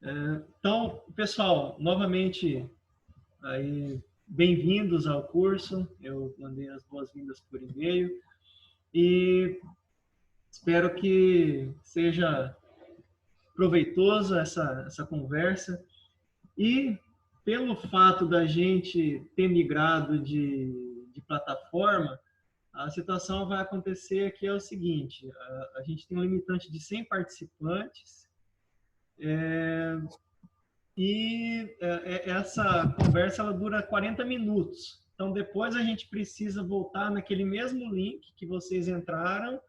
Então, pessoal, novamente, aí, bem-vindos ao curso. Eu mandei as boas-vindas por e-mail e espero que seja proveitosa essa conversa. E pelo fato da gente ter migrado de plataforma, a situação vai acontecer que é o seguinte: a gente tem um limitante de 100 participantes. Essa conversa ela dura 40 minutos. Então, depois a gente precisa voltar naquele mesmo link que vocês entraram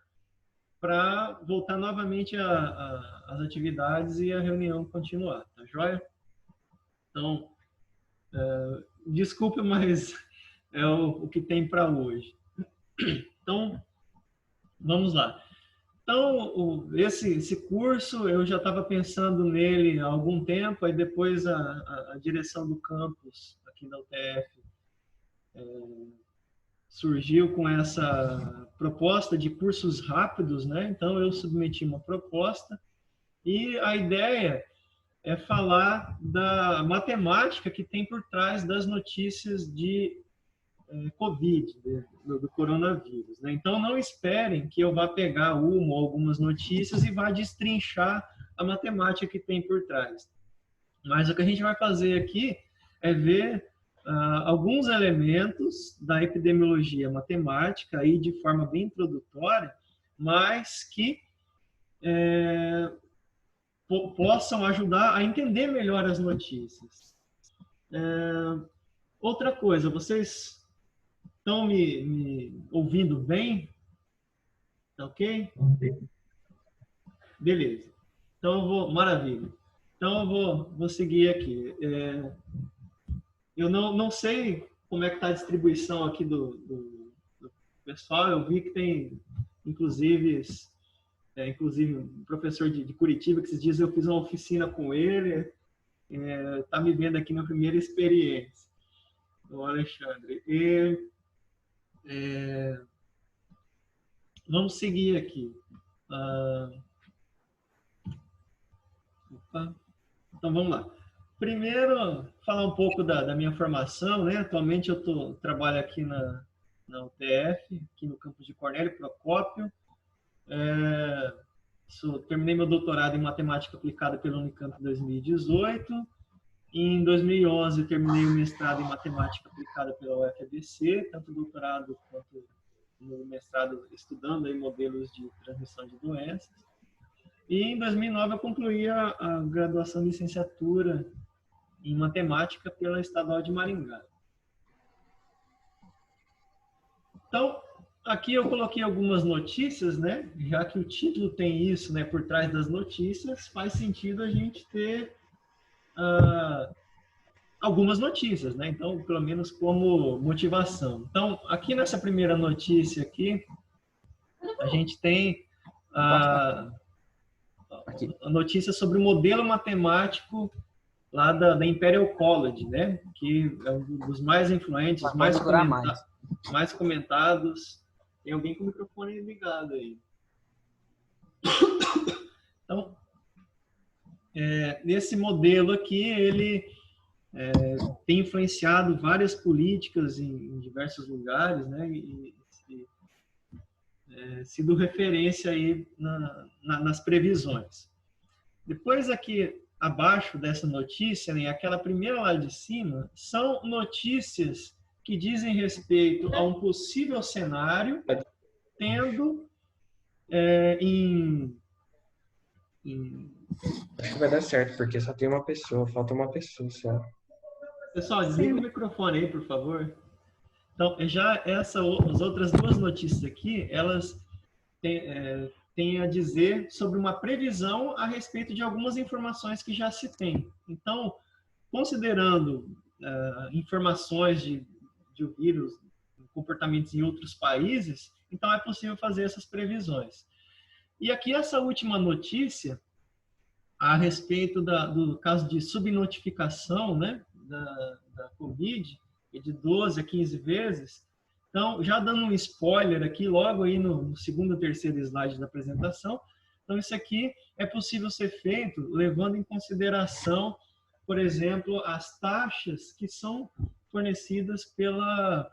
para voltar novamente às atividades e a reunião continuar, tá joia? Então, desculpe, mas é o que tem para hoje. Então, vamos lá. Então, esse curso, eu já estava pensando nele há algum tempo, aí depois a direção do campus aqui da UTF surgiu com essa proposta de cursos rápidos, né? Então, eu submeti uma proposta e a ideia é falar da matemática que tem por trás das notícias de Covid, do coronavírus, né? Então, não esperem que eu vá pegar uma ou algumas notícias e vá destrinchar a matemática que tem por trás. Mas o que a gente vai fazer aqui é ver alguns elementos da epidemiologia matemática, aí de forma bem introdutória, mas que possam ajudar a entender melhor as notícias. Outra coisa, vocês estão me ouvindo bem? Tá ok? Beleza. Então, maravilha. Então, eu vou seguir aqui. Eu não sei como é que está a distribuição aqui do pessoal. Eu vi que tem, inclusive um professor de Curitiba, que esses dias eu fiz uma oficina com ele, está me vendo aqui na primeira experiência, o Alexandre. Vamos seguir aqui. Então, vamos lá. Primeiro, falar um pouco da minha formação, né? Atualmente eu trabalho aqui na UTF, aqui no campus de Cornélio Procópio. Terminei meu doutorado em matemática aplicada pela Unicamp em 2018. Em 2011, terminei o mestrado em matemática aplicada pela UFABC, tanto doutorado quanto no mestrado estudando aí modelos de transmissão de doenças. E em 2009 eu concluí a graduação de licenciatura em matemática pela Estadual de Maringá. Então, aqui eu coloquei algumas notícias, né? Já que o título tem isso, né? Por trás das notícias, faz sentido a gente ter algumas notícias, né? Então, pelo menos como motivação. Então, aqui nessa primeira notícia aqui, a gente tem a notícia sobre o modelo matemático lá da Imperial College, né? Que é um dos mais influentes, mais comentados. Tem alguém com o microfone ligado aí. Então, nesse modelo aqui, ele tem influenciado várias políticas em diversos lugares, né? E sido referência aí nas previsões. Depois aqui abaixo dessa notícia, né, aquela primeira lá de cima, são notícias que dizem respeito a um possível cenário tendo Acho que vai dar certo, porque só tem uma pessoa, falta uma pessoa só. Pessoal, desliga o microfone aí, por favor. Então, já as outras duas notícias aqui, elas têm a dizer sobre uma previsão a respeito de algumas informações que já se tem. Então, considerando informações de vírus, comportamentos em outros países, então é possível fazer essas previsões. E aqui essa última notícia, a respeito do caso de subnotificação, né, da Covid, de 12 a 15 vezes. Então, já dando um spoiler aqui, logo aí no segundo ou terceiro slide da apresentação, Então, isso aqui é possível ser feito levando em consideração, por exemplo, as taxas que são fornecidas pela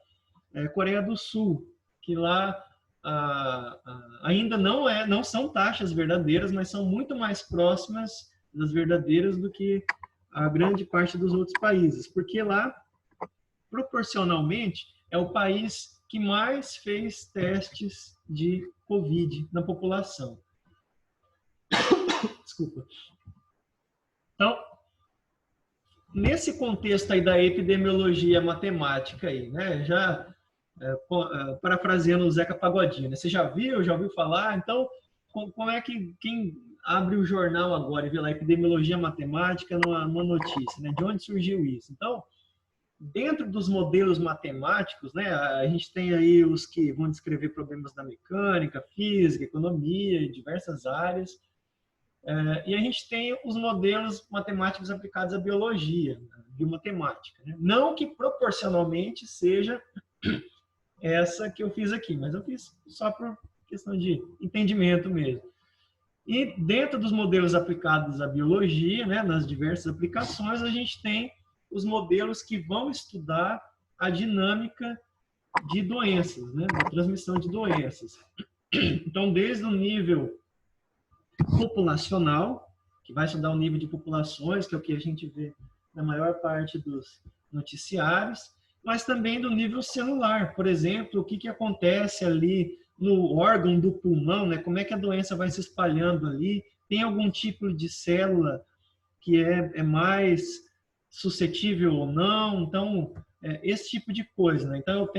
Coreia do Sul, que lá ainda não são taxas verdadeiras, mas são muito mais próximas das verdadeiras do que a grande parte dos outros países, porque lá, proporcionalmente, é o país que mais fez testes de Covid na população. Desculpa. Então, nesse contexto aí da epidemiologia matemática aí, né, já parafraseando o Zeca Pagodinho, né, você já ouviu falar? Então, como é que quem abre o jornal agora e vê lá epidemiologia matemática numa notícia, né, de onde surgiu isso? Então, dentro dos modelos matemáticos, né, a gente tem aí os que vão descrever problemas da mecânica, física, economia, em diversas áreas. E a gente tem os modelos matemáticos aplicados à biologia, biomatemática, né? Não que proporcionalmente seja essa que eu fiz aqui, mas eu fiz só por questão de entendimento mesmo. E dentro dos modelos aplicados à biologia, né, nas diversas aplicações, a gente tem os modelos que vão estudar a dinâmica de doenças, né, da transmissão de doenças. Então, desde o nível populacional, que vai estudar o nível de populações, que é o que a gente vê na maior parte dos noticiários, mas também do nível celular. Por exemplo, o que acontece ali no órgão do pulmão, né? Como é que a doença vai se espalhando ali? Tem algum tipo de célula que é mais suscetível ou não? Então, esse tipo de coisa, né? Então,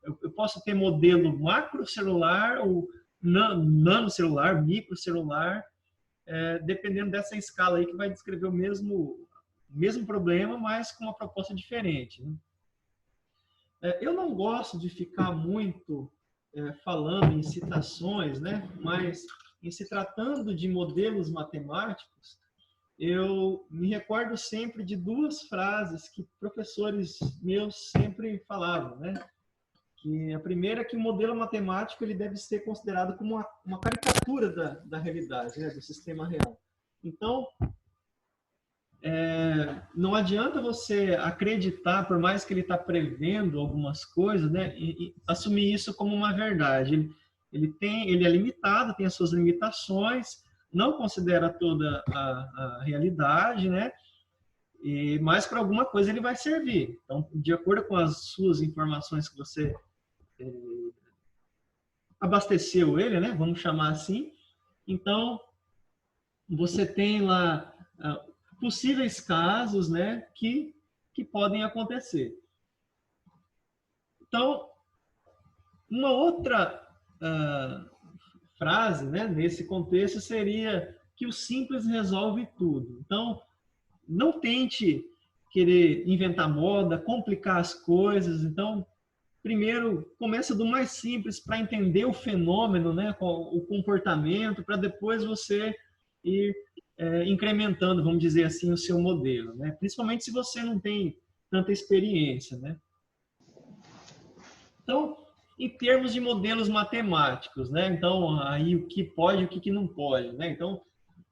eu posso ter modelo macrocelular ou nanocelular, microcelular, dependendo dessa escala aí que vai descrever o mesmo problema, mas com uma proposta diferente, né? Eu não gosto de ficar muito falando em citações, né? Mas em se tratando de modelos matemáticos, eu me recordo sempre de duas frases que professores meus sempre falavam, né? Que a primeira é que o modelo matemático ele deve ser considerado como uma caricatura da realidade, né? Do sistema real. Então, não adianta você acreditar, por mais que ele está prevendo algumas coisas, né, e assumir isso como uma verdade. Ele é limitado, tem as suas limitações, não considera toda a realidade, né, mas para alguma coisa ele vai servir. Então, de acordo com as suas informações que você abasteceu ele, né, vamos chamar assim, então você tem lá possíveis casos, né, que podem acontecer. Então, uma outra frase, né, nesse contexto seria que o simples resolve tudo. Então, não tente querer inventar moda, complicar as coisas. Então, primeiro, começa do mais simples para entender o fenômeno, né, o comportamento, para depois você ir incrementando, vamos dizer assim, o seu modelo, né? Principalmente se você não tem tanta experiência, né? Então, em termos de modelos matemáticos, né? Então, aí o que pode e o que não pode, né? Então,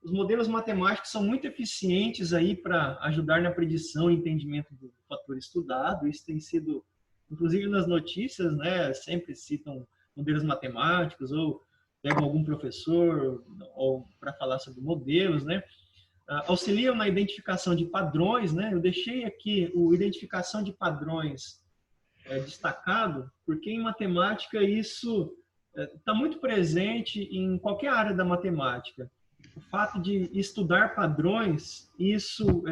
os modelos matemáticos são muito eficientes aí para ajudar na predição e entendimento do fator estudado. Isso tem sido, inclusive nas notícias, né? Sempre citam modelos matemáticos ou pegam algum professor ou para falar sobre modelos, né? Auxiliam na identificação de padrões, né? Eu deixei aqui o identificação de padrões destacado, porque em matemática isso está muito presente em qualquer área da matemática. O fato de estudar padrões, isso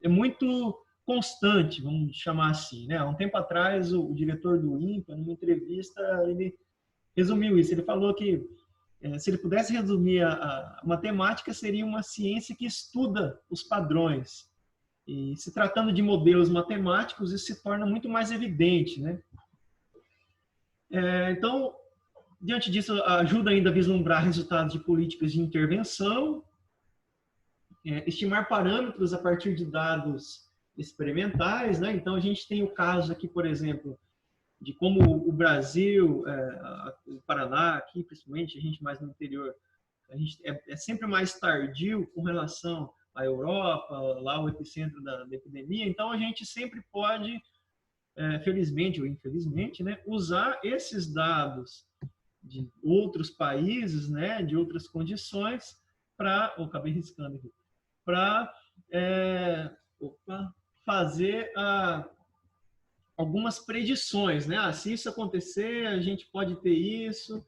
é muito constante, vamos chamar assim, né? Há um tempo atrás, o diretor do INPA, numa entrevista, ele resumiu isso. Ele falou que se ele pudesse resumir a matemática, seria uma ciência que estuda os padrões. E se tratando de modelos matemáticos, isso se torna muito mais evidente, né? Então, diante disso, ajuda ainda a vislumbrar resultados de políticas de intervenção, estimar parâmetros a partir de dados experimentais, né? Então, a gente tem o caso aqui, por exemplo, de como o Brasil, o Paraná, aqui principalmente, a gente mais no interior, a gente é sempre mais tardio com relação à Europa, lá o epicentro da epidemia, então a gente sempre pode, felizmente ou infelizmente, né, usar esses dados de outros países, né, de outras condições, para, acabei riscando aqui, para fazer algumas predições, né? Se isso acontecer, a gente pode ter isso,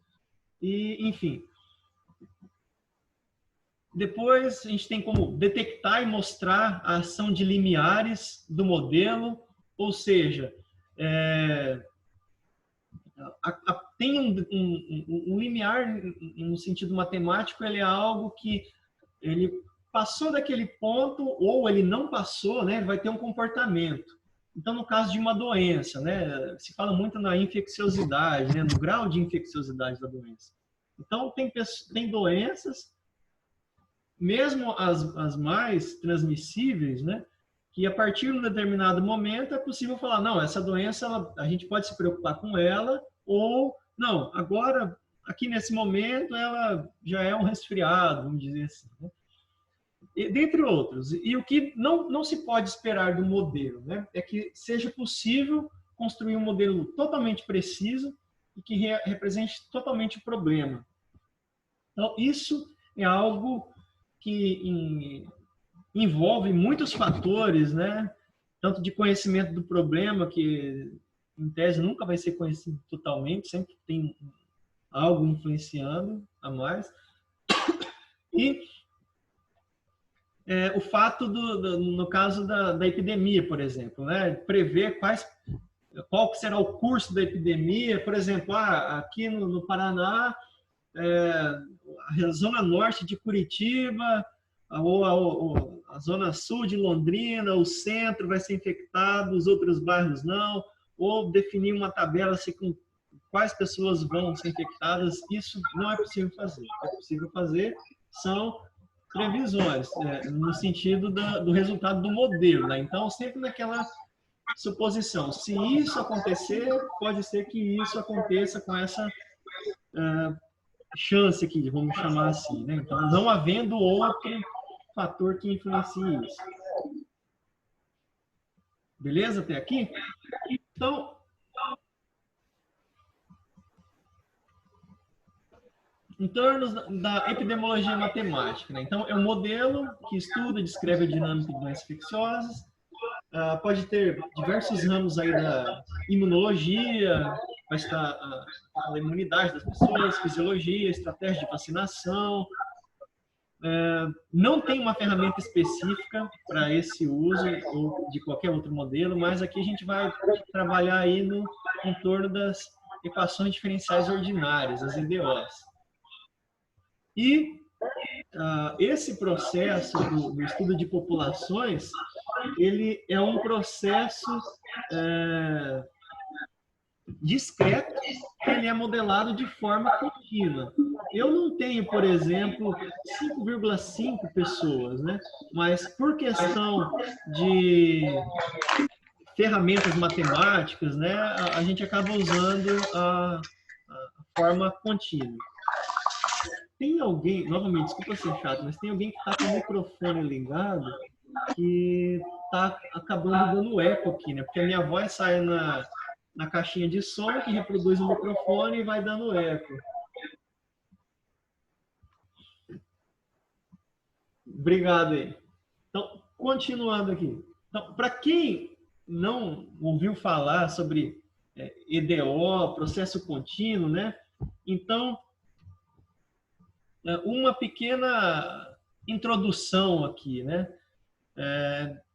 e enfim. Depois, a gente tem como detectar e mostrar a ação de limiares do modelo, ou seja, tem um limiar, no sentido matemático, ele é algo que ele passou daquele ponto ou ele não passou, né? Ele vai ter um comportamento. Então, no caso de uma doença, né? Se fala muito na infecciosidade, né? No grau de infecciosidade da doença. Então, tem doenças, mesmo as mais transmissíveis, né? Que a partir de um determinado momento é possível falar, não, essa doença a gente pode se preocupar com ela, ou não, agora, aqui nesse momento, ela já é um resfriado, vamos dizer assim, né? Dentre outros. E o que não se pode esperar do modelo, né, é que seja possível construir um modelo totalmente preciso e que represente totalmente o problema. Então, isso é algo que envolve muitos fatores, né, tanto de conhecimento do problema, que em tese nunca vai ser conhecido totalmente, sempre tem algo influenciando a mais, e o fato no caso da epidemia, por exemplo, né? Prever qual será o curso da epidemia. Por exemplo, aqui no Paraná, a zona norte de Curitiba, ou a zona sul de Londrina, o centro vai ser infectado, os outros bairros não, ou definir uma tabela assim, com quais pessoas vão ser infectadas. Isso não é possível fazer. O que é possível fazer são previsões, no sentido do resultado do modelo, né? Então, sempre naquela suposição, se isso acontecer, pode ser que isso aconteça com essa chance aqui, vamos chamar assim, né? Então, não havendo outro fator que influencie isso. Beleza até aqui? Então, em torno da epidemiologia matemática, né? Então, é um modelo que estuda e descreve a dinâmica de doenças infecciosas. Pode ter diversos ramos aí da imunologia, vai estar a imunidade das pessoas, fisiologia, estratégia de vacinação. Não tem uma ferramenta específica para esse uso ou de qualquer outro modelo, mas aqui a gente vai trabalhar aí em torno das equações diferenciais ordinárias, as EDOs. E esse processo do estudo de populações, ele é um processo discreto, que ele é modelado de forma contínua. Eu não tenho, por exemplo, 5,5 pessoas, né? Mas por questão de ferramentas matemáticas, né, a gente acaba usando a forma contínua. Tem alguém, novamente, desculpa ser chato, mas tem alguém que está com o microfone ligado que está acabando dando eco aqui, né? Porque a minha voz sai na caixinha de som que reproduz o microfone e vai dando eco. Obrigado aí. Então, continuando aqui. Então, para quem não ouviu falar sobre EDO, processo contínuo, né? Então, uma pequena introdução aqui, né?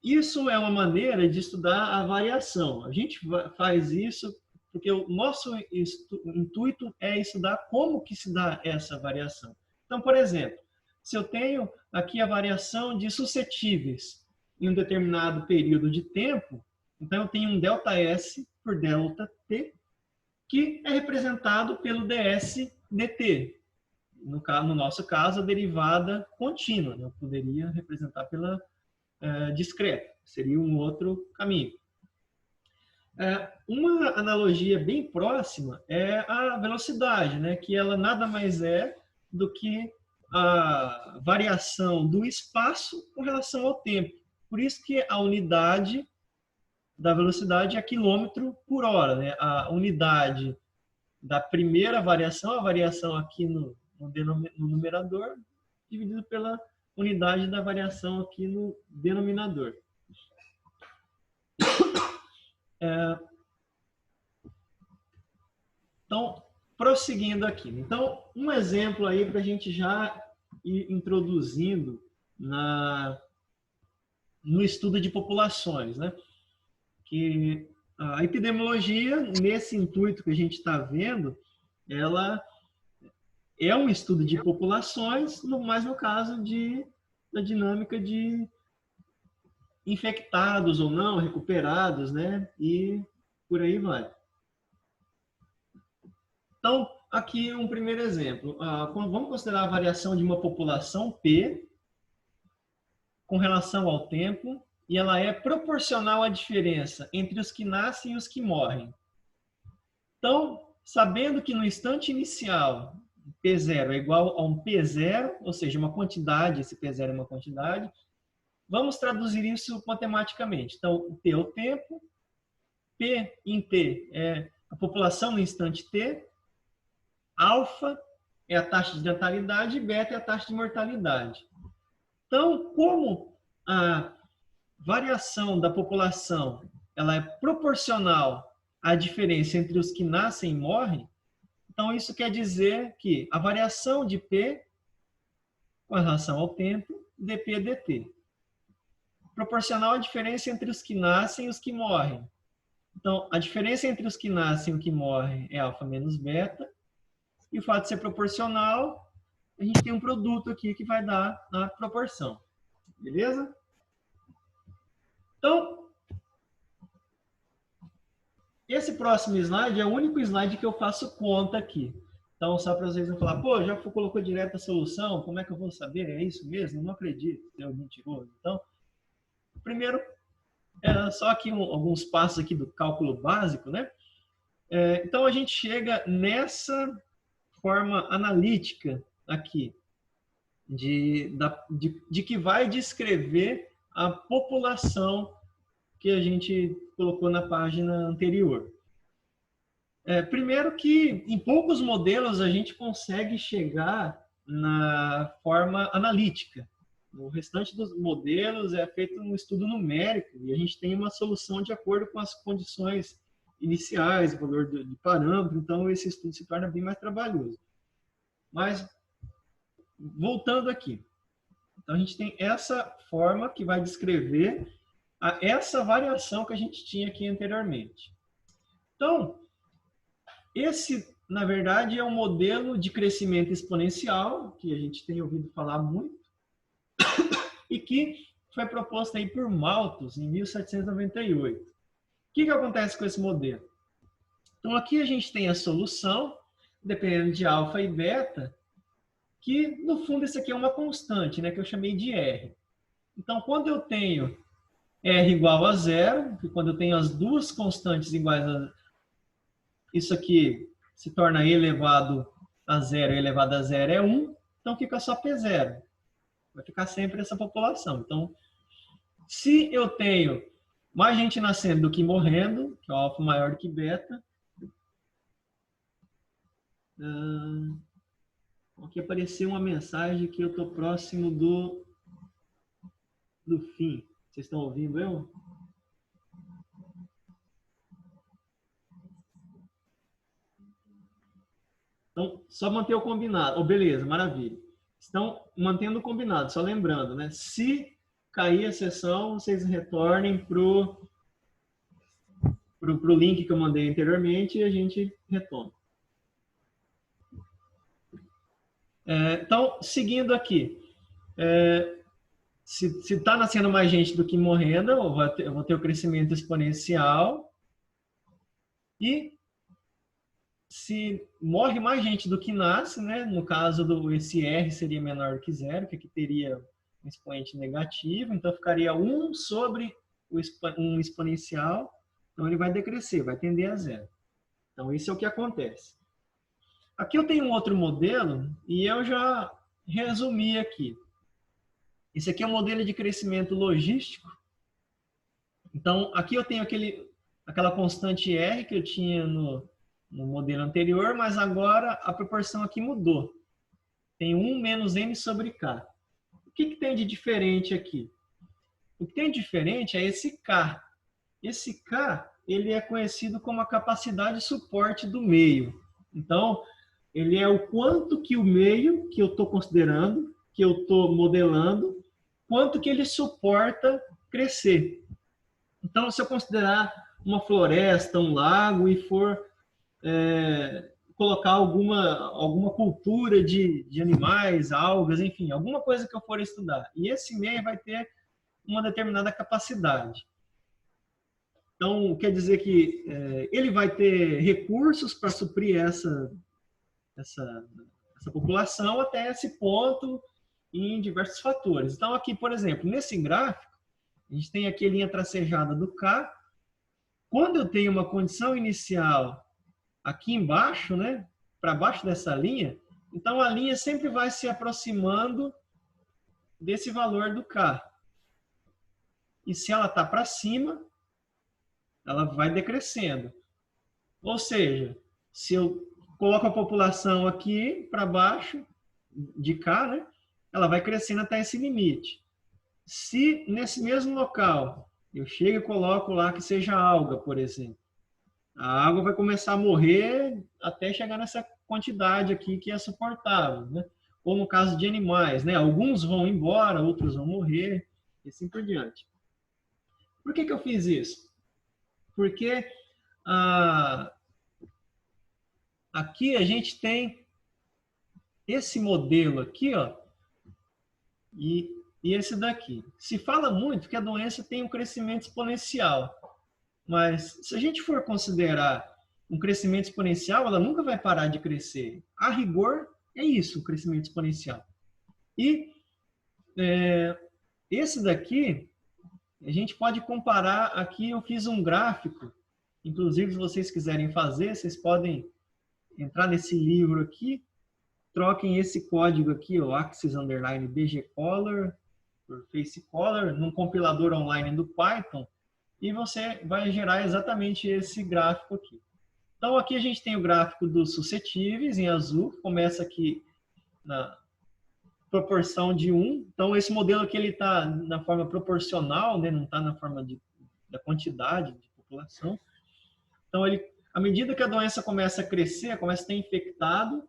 Isso é uma maneira de estudar a variação. A gente faz isso porque o nosso intuito é estudar como que se dá essa variação. Então, por exemplo, se eu tenho aqui a variação de suscetíveis em um determinado período de tempo, então eu tenho um ΔS por ΔT, que é representado pelo ds dt. No nosso caso, a derivada contínua. Eu poderia representar pela discreta. Seria um outro caminho. Uma analogia bem próxima é a velocidade, né? Que ela nada mais é do que a variação do espaço com relação ao tempo. Por isso que a unidade da velocidade é quilômetro por hora, né? A unidade da primeira variação, a variação aqui no numerador, dividido pela unidade da variação aqui no denominador. Então, prosseguindo aqui. Então, um exemplo aí para a gente já ir introduzindo no estudo de populações, né? Que a epidemiologia, nesse intuito que a gente está vendo, ela é um estudo de populações, mas no caso da dinâmica de infectados ou não, recuperados, né? E por aí vai. Então, aqui um primeiro exemplo. Vamos considerar a variação de uma população P com relação ao tempo, e ela é proporcional à diferença entre os que nascem e os que morrem. Então, sabendo que no instante inicial, P0 é igual a um P0, ou seja, uma quantidade, esse P0 é uma quantidade, vamos traduzir isso matematicamente. Então, o T é o tempo, P em T é a população no instante T, alfa é a taxa de natalidade e beta é a taxa de mortalidade. Então, como a variação da população ela é proporcional à diferença entre os que nascem e morrem, então isso quer dizer que a variação de P com relação ao tempo, dP é dt. Proporcional à diferença entre os que nascem e os que morrem. Então, a diferença entre os que nascem e os que morrem é alfa menos beta, e o fato de ser proporcional, a gente tem um produto aqui que vai dar a proporção. Beleza? Então, esse próximo slide é o único slide que eu faço conta aqui. Então, só para vocês não falar, pô, já colocou direto a solução, como é que eu vou saber? É isso mesmo? Não acredito, é mentiroso. Então, primeiro, só aqui alguns passos aqui do cálculo básico, né? Então, a gente chega nessa forma analítica aqui, de que vai descrever a população que a gente colocou na página anterior. Primeiro que em poucos modelos a gente consegue chegar na forma analítica. No restante dos modelos é feito um estudo numérico e a gente tem uma solução de acordo com as condições iniciais, o valor de parâmetro, então esse estudo se torna bem mais trabalhoso. Mas, voltando aqui, então a gente tem essa forma que vai descrever essa variação que a gente tinha aqui anteriormente. Então, esse, na verdade, é um modelo de crescimento exponencial, que a gente tem ouvido falar muito, e que foi proposto aí por Malthus em 1798. O que acontece com esse modelo? Então, aqui a gente tem a solução, dependendo de alfa e beta, que, no fundo, isso aqui é uma constante, né, que eu chamei de R. Então, quando eu tenho R igual a zero, que quando eu tenho as duas constantes iguais a... Isso aqui se torna E elevado a zero, E elevado a zero é 1, então fica só P0. Vai ficar sempre essa população. Então, se eu tenho mais gente nascendo do que morrendo, que é o alfa maior do que beta, aqui apareceu uma mensagem que eu estou próximo do fim. Vocês estão ouvindo eu? Então, só manter o combinado. Oh, beleza, maravilha. Estão mantendo o combinado, só lembrando, né? Se cair a sessão, vocês retornem pro link que eu mandei anteriormente e a gente retoma. Então, seguindo aqui. Se está nascendo mais gente do que morrendo, eu vou ter o crescimento exponencial. E se morre mais gente do que nasce, né? No caso esse R seria menor do que zero, que aqui teria um expoente negativo, então ficaria 1 sobre um exponencial, então ele vai decrescer, vai tender a zero. Então isso é o que acontece. Aqui eu tenho um outro modelo e eu já resumir aqui. Esse aqui é o modelo de crescimento logístico. Então, aqui eu tenho aquela constante R que eu tinha no modelo anterior, mas agora a proporção aqui mudou. Tem 1 menos M sobre K. O que tem de diferente aqui? O que tem de diferente é esse K. Esse K, ele é conhecido como a capacidade de suporte do meio. Então, ele é o quanto que o meio que eu estou considerando, que eu estou modelando, quanto que ele suporta crescer. Então, se eu considerar uma floresta, um lago e for colocar alguma cultura de animais, algas, enfim, alguma coisa que eu for estudar. E esse meio vai ter uma determinada capacidade. Então, quer dizer que ele vai ter recursos para suprir essa população até esse ponto em diversos fatores. Então, aqui, por exemplo, nesse gráfico, a gente tem aqui a linha tracejada do K. Quando eu tenho uma condição inicial aqui embaixo, né, para baixo dessa linha, então a linha sempre vai se aproximando desse valor do K. E se ela está para cima, ela vai decrescendo. Ou seja, se eu coloco a população aqui para baixo de K, né, ela vai crescendo até esse limite. Se nesse mesmo local eu chego e coloco lá que seja alga, por exemplo, a água vai começar a morrer até chegar nessa quantidade aqui que é suportável, né? Ou no caso de animais, né? Alguns vão embora, outros vão morrer, e assim por diante. Por que eu fiz isso? Porque aqui a gente tem esse modelo aqui, ó, e esse daqui. Se fala muito que a doença tem um crescimento exponencial, mas se a gente for considerar um crescimento exponencial, ela nunca vai parar de crescer. A rigor, é isso, o crescimento exponencial. E esse daqui, a gente pode comparar, aqui eu fiz um gráfico, inclusive se vocês quiserem fazer, vocês podem entrar nesse livro aqui, troquem esse código aqui, o axis_bgcolor, por facecolor, num compilador online do Python, e você vai gerar exatamente esse gráfico aqui. Então, aqui a gente tem o gráfico dos suscetíveis, em azul, que começa aqui na proporção de 1. Então, esse modelo aqui está na forma proporcional, né? Não está na forma da quantidade de população. Então, à medida que a doença começa a crescer, começa a ter infectado,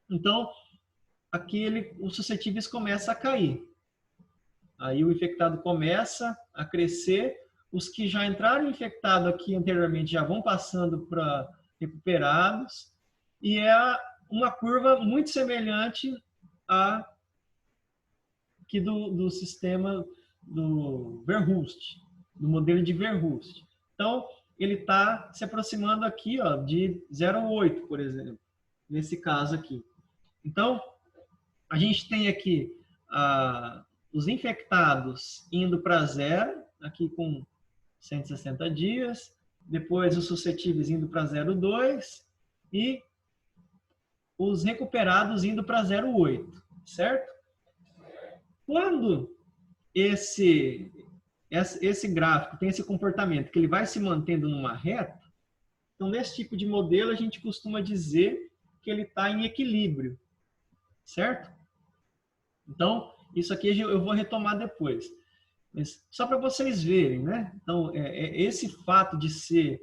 então, aqui os suscetíveis começam a cair. Aí o infectado começa a crescer, os que já entraram infectados aqui anteriormente já vão passando para recuperados, e é uma curva muito semelhante à que do sistema do Verhulst, do modelo de Verhulst. Então, ele está se aproximando aqui, ó, de 0,8, por exemplo, nesse caso aqui. Então, a gente tem aqui os infectados indo para 0, aqui com 160 dias, depois os suscetíveis indo para 0,2 e os recuperados indo para 0,8, certo? Quando esse gráfico tem esse comportamento, que ele vai se mantendo numa reta, então nesse tipo de modelo a gente costuma dizer que ele está em equilíbrio, certo? Então, isso aqui eu vou retomar depois. Mas só para vocês verem, né? Então, esse fato de ser...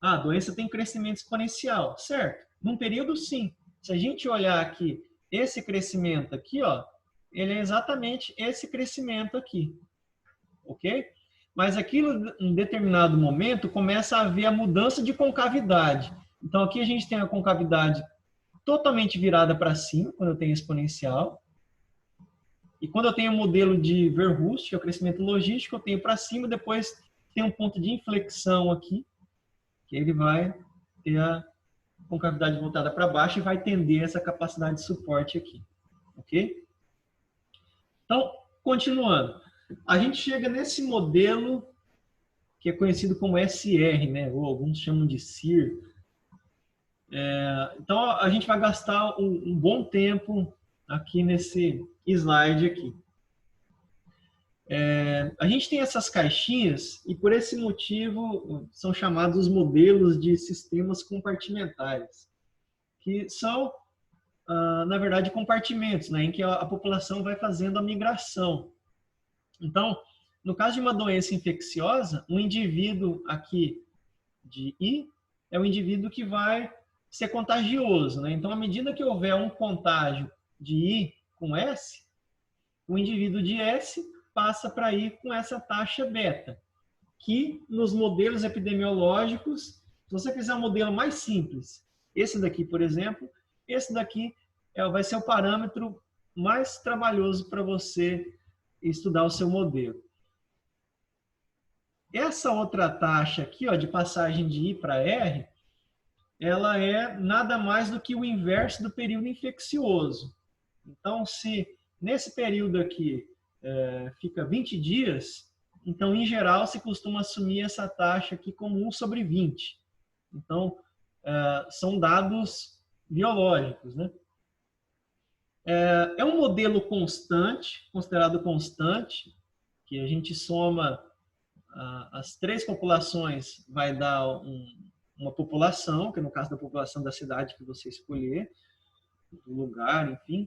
a doença tem crescimento exponencial, certo? Num período, sim. Se a gente olhar aqui, esse crescimento aqui, ó, ele é exatamente esse crescimento aqui. Ok? Mas aqui, em determinado momento, começa a haver a mudança de concavidade. Então, aqui a gente tem a concavidade totalmente virada para cima, quando eu tenho exponencial. E quando eu tenho o modelo de Verhulst, que é o crescimento logístico, eu tenho para cima, depois tem um ponto de inflexão aqui, que ele vai ter a concavidade voltada para baixo e vai tender essa capacidade de suporte aqui. Ok? Então, continuando. A gente chega nesse modelo que é conhecido como SR, né? Ou alguns chamam de SIR. Então, a gente vai gastar um bom tempo aqui nesse slide aqui. A gente tem essas caixinhas e, por esse motivo, são chamados modelos de sistemas compartimentares, que são, na verdade, compartimentos, né, em que a população vai fazendo a migração. Então, no caso de uma doença infecciosa, um indivíduo aqui de I é o indivíduo que vai ser contagioso, né? Então, à medida que houver um contágio de I com S, o indivíduo de S passa para I com essa taxa beta, que nos modelos epidemiológicos, se você fizer um modelo mais simples, esse daqui, por exemplo, esse daqui vai ser o parâmetro mais trabalhoso para você estudar o seu modelo. Essa outra taxa aqui, ó, de passagem de I para R, ela é nada mais do que o inverso do período infeccioso. Então, se nesse período aqui fica 20 dias, então, em geral, se costuma assumir essa taxa aqui como 1/20. Então, são dados biológicos, né? É um modelo constante, considerado constante, que a gente soma as três populações, vai dar uma população, que no caso da população da cidade que você escolher, do lugar, enfim.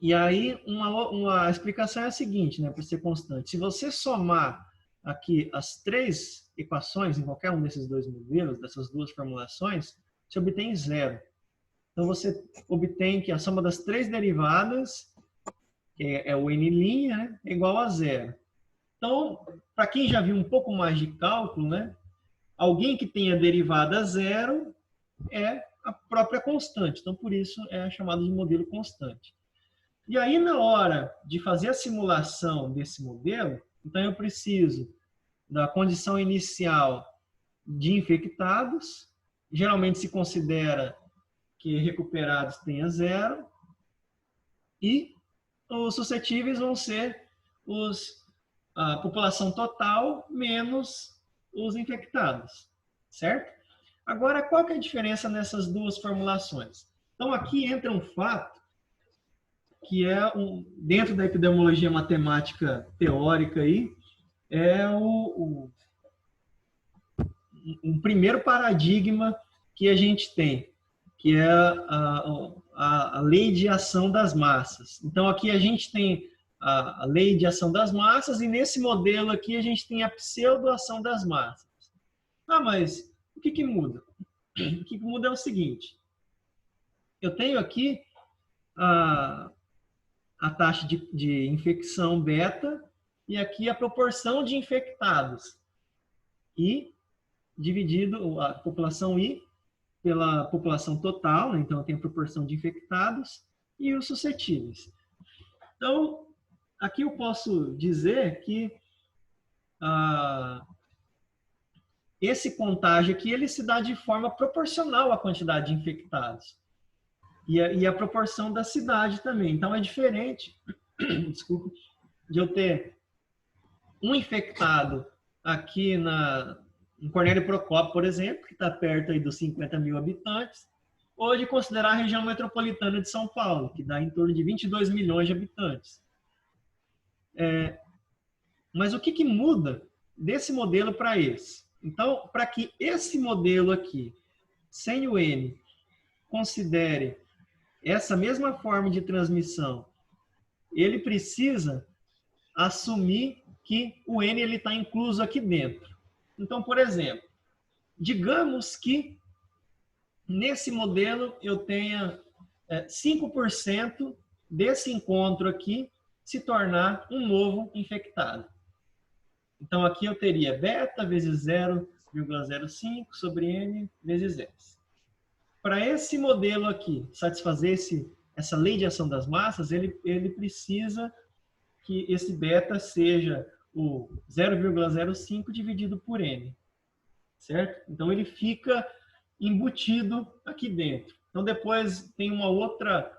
E aí, uma explicação é a seguinte, né, para ser constante. Se você somar aqui as três equações em qualquer um desses dois modelos, dessas duas formulações, você obtém zero. Então, você obtém que a soma das três derivadas, que é o n', né, é igual a zero. Então, para quem já viu um pouco mais de cálculo, né, alguém que tenha derivada zero é a própria constante. Então, por isso é chamado de modelo constante. E aí, na hora de fazer a simulação desse modelo, então eu preciso da condição inicial de infectados, geralmente se considera que recuperados tenha zero, e os suscetíveis vão ser a população total menos os infectados, certo? Agora, qual que é a diferença nessas duas formulações? Então, aqui entra um fato que é, dentro da epidemiologia matemática teórica, aí, é um primeiro paradigma que a gente tem, que é a lei de ação das massas. Então, aqui a gente tem a lei de ação das massas e nesse modelo aqui a gente tem a pseudoação das massas. Mas o que muda? O que muda é o seguinte, eu tenho aqui a taxa de infecção beta e aqui a proporção de infectados. I dividido a população I pela população total, né? Então eu tenho a proporção de infectados e os suscetíveis. Então, aqui eu posso dizer que esse contágio aqui ele se dá de forma proporcional à quantidade de infectados. E a proporção da cidade também. Então, é diferente, desculpa, de eu ter um infectado aqui em Cornélio Procópio, por exemplo, que está perto aí dos 50 mil habitantes, ou de considerar a região metropolitana de São Paulo, que dá em torno de 22 milhões de habitantes. Mas o que muda desse modelo para esse? Então, para que esse modelo aqui, sem o N, considere essa mesma forma de transmissão, ele precisa assumir que o N está incluso aqui dentro. Então, por exemplo, digamos que nesse modelo eu tenha 5% desse encontro aqui se tornar um novo infectado. Então, aqui eu teria beta vezes 0,05 sobre N vezes S. Para esse modelo aqui satisfazer essa lei de ação das massas, ele precisa que esse beta seja o 0,05 dividido por N, certo? Então, ele fica embutido aqui dentro. Então, depois tem uma outra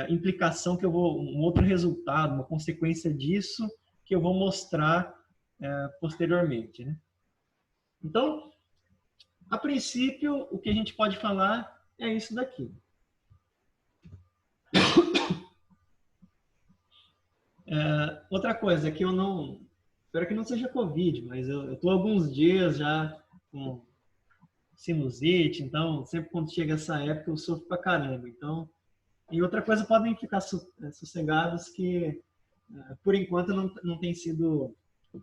implicação, um outro resultado, uma consequência disso, que eu vou mostrar posteriormente, né? Então, a princípio, o que a gente pode falar é isso daqui. Outra coisa é que eu não... Espero que não seja Covid, mas eu estou alguns dias já com sinusite, então sempre quando chega essa época eu sofro pra caramba. Então, e outra coisa, podem ficar sossegados que, por enquanto, não tem sido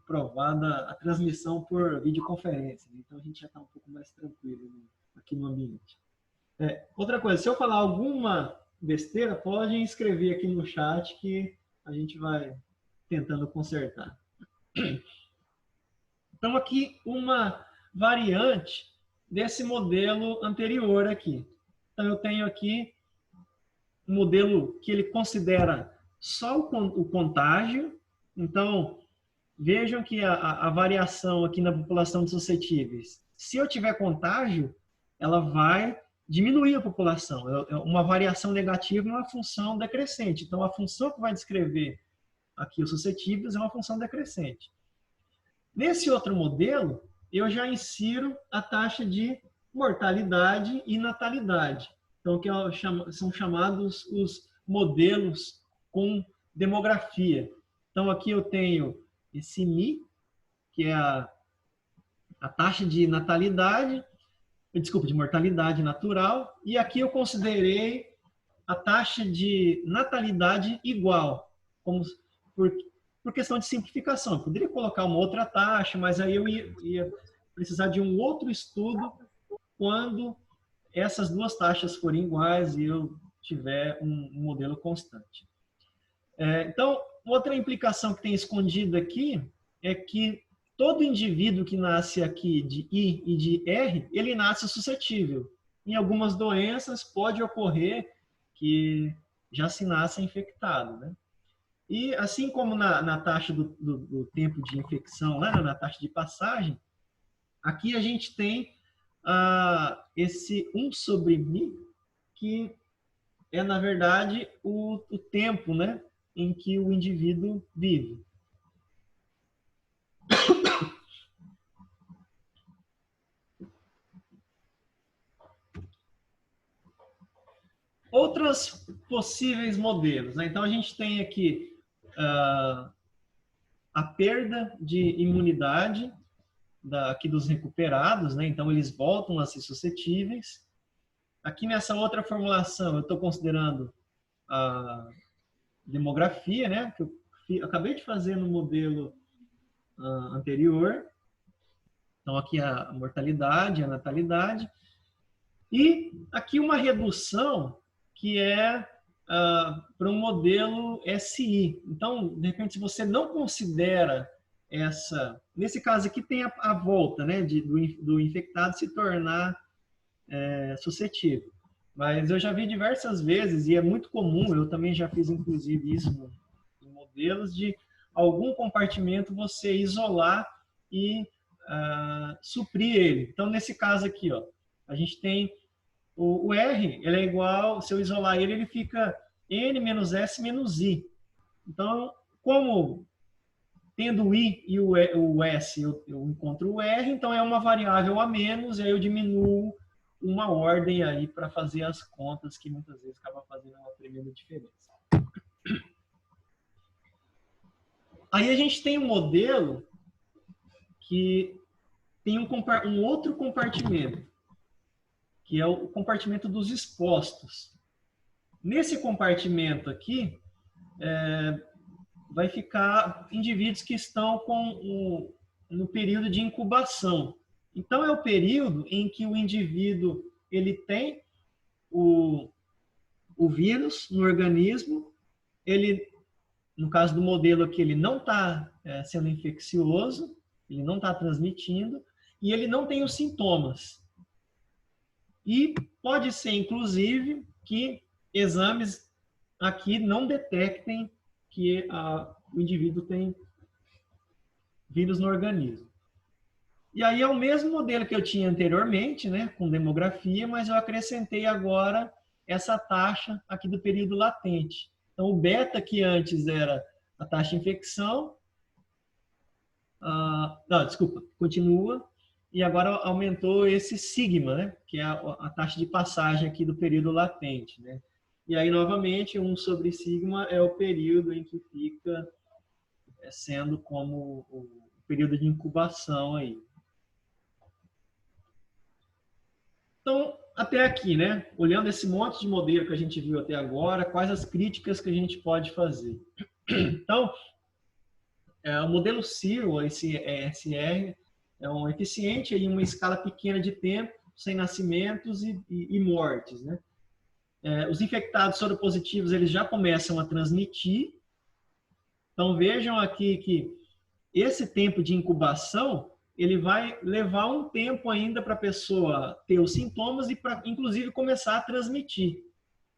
provada a transmissão por videoconferência. Então, a gente já está um pouco mais tranquilo aqui no ambiente. Outra coisa, se eu falar alguma besteira, podem escrever aqui no chat que a gente vai tentando consertar. Então, aqui uma variante desse modelo anterior aqui. Então, eu tenho aqui um modelo que ele considera só o contágio. Então, vejam que a variação aqui na população de suscetíveis, se eu tiver contágio, ela vai diminuir a população. Uma variação negativa é uma função decrescente. Então, a função que vai descrever aqui os suscetíveis é uma função decrescente. Nesse outro modelo, eu já insiro a taxa de mortalidade e natalidade. Então, que são chamados os modelos com demografia. Então, aqui eu tenho esse MI, que é a taxa de natalidade, de mortalidade natural, e aqui eu considerei a taxa de natalidade igual, como por questão de simplificação. Eu poderia colocar uma outra taxa, mas aí eu ia precisar de um outro estudo quando essas duas taxas forem iguais e eu tiver um modelo constante. Então, outra implicação que tem escondida aqui é que todo indivíduo que nasce aqui de I e de R, ele nasce suscetível. Em algumas doenças pode ocorrer que já se nasce infectado, né? E assim como na taxa do tempo de infecção, lá na taxa de passagem, aqui a gente tem esse 1 sobre μ, que é, na verdade, o tempo, né, em que o indivíduo vive. Outros possíveis modelos, né? Então, a gente tem aqui a perda de imunidade aqui dos recuperados, né? Então, eles voltam a ser suscetíveis. Aqui nessa outra formulação, eu estou considerando a demografia, né? Que eu acabei de fazer no modelo anterior. Então, aqui a mortalidade, a natalidade. E aqui uma redução que é para um modelo SI. Então, de repente, se você não considera essa... Nesse caso aqui tem a volta, né, do infectado se tornar suscetível. Mas eu já vi diversas vezes, e é muito comum, eu também já fiz inclusive isso em modelos, de algum compartimento você isolar e suprir ele. Então, nesse caso aqui, ó, a gente tem o R, ele é igual, se eu isolar ele, ele fica N menos S menos I. Então, como tendo o I e o S, eu encontro o R, então é uma variável a menos, e aí eu diminuo uma ordem aí para fazer as contas, que muitas vezes acaba fazendo uma tremenda diferença. Aí a gente tem um modelo que tem um outro compartimento, que é o compartimento dos expostos. Nesse compartimento aqui, vai ficar indivíduos que estão no período de incubação. Então, é o período em que o indivíduo ele tem o vírus no organismo, ele, no caso do modelo aqui, ele não está sendo infeccioso, ele não está transmitindo, e ele não tem os sintomas. E pode ser, inclusive, que exames aqui não detectem que o indivíduo tem vírus no organismo. E aí é o mesmo modelo que eu tinha anteriormente, né, com demografia, mas eu acrescentei agora essa taxa aqui do período latente. Então, o beta, que antes era a taxa de infecção, continua, e agora aumentou esse sigma, né, que é a taxa de passagem aqui do período latente, né? E aí, novamente, 1 sobre sigma é o período em que fica sendo como o período de incubação aí. Então, até aqui, né? Olhando esse monte de modelo que a gente viu até agora, quais as críticas que a gente pode fazer? Então, o modelo CIR, esse ESR, é um eficiente em uma escala pequena de tempo, sem nascimentos e mortes, né? Os infectados soropositivos, eles já começam a transmitir. Então, vejam aqui que esse tempo de incubação, ele vai levar um tempo ainda para a pessoa ter os sintomas e para, inclusive, começar a transmitir.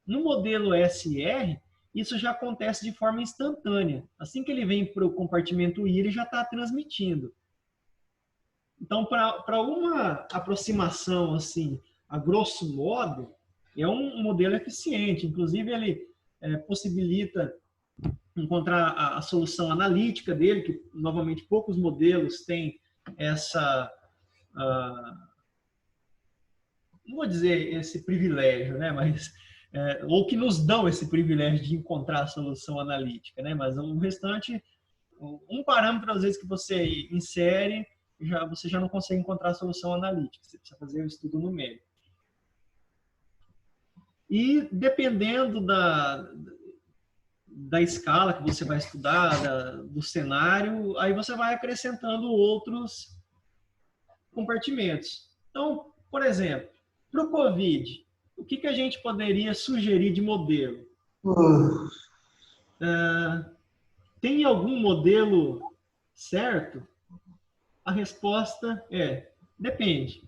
No modelo SR, isso já acontece de forma instantânea. Assim que ele vem para o compartimento I, ele já está transmitindo. Então, para uma aproximação, assim, a grosso modo, é um modelo eficiente. Inclusive, ele possibilita encontrar a solução analítica dele, que, novamente, poucos modelos têm essa... não vou dizer esse privilégio, né? Mas... ou que nos dão esse privilégio de encontrar a solução analítica, né? Mas o restante, um parâmetro, às vezes, que você insere, você já não consegue encontrar a solução analítica. Você precisa fazer o estudo numérico. E dependendo da escala que você vai estudar, do cenário, aí você vai acrescentando outros compartimentos. Então, por exemplo, para o COVID, o que a gente poderia sugerir de modelo? Tem algum modelo certo? A resposta é: depende.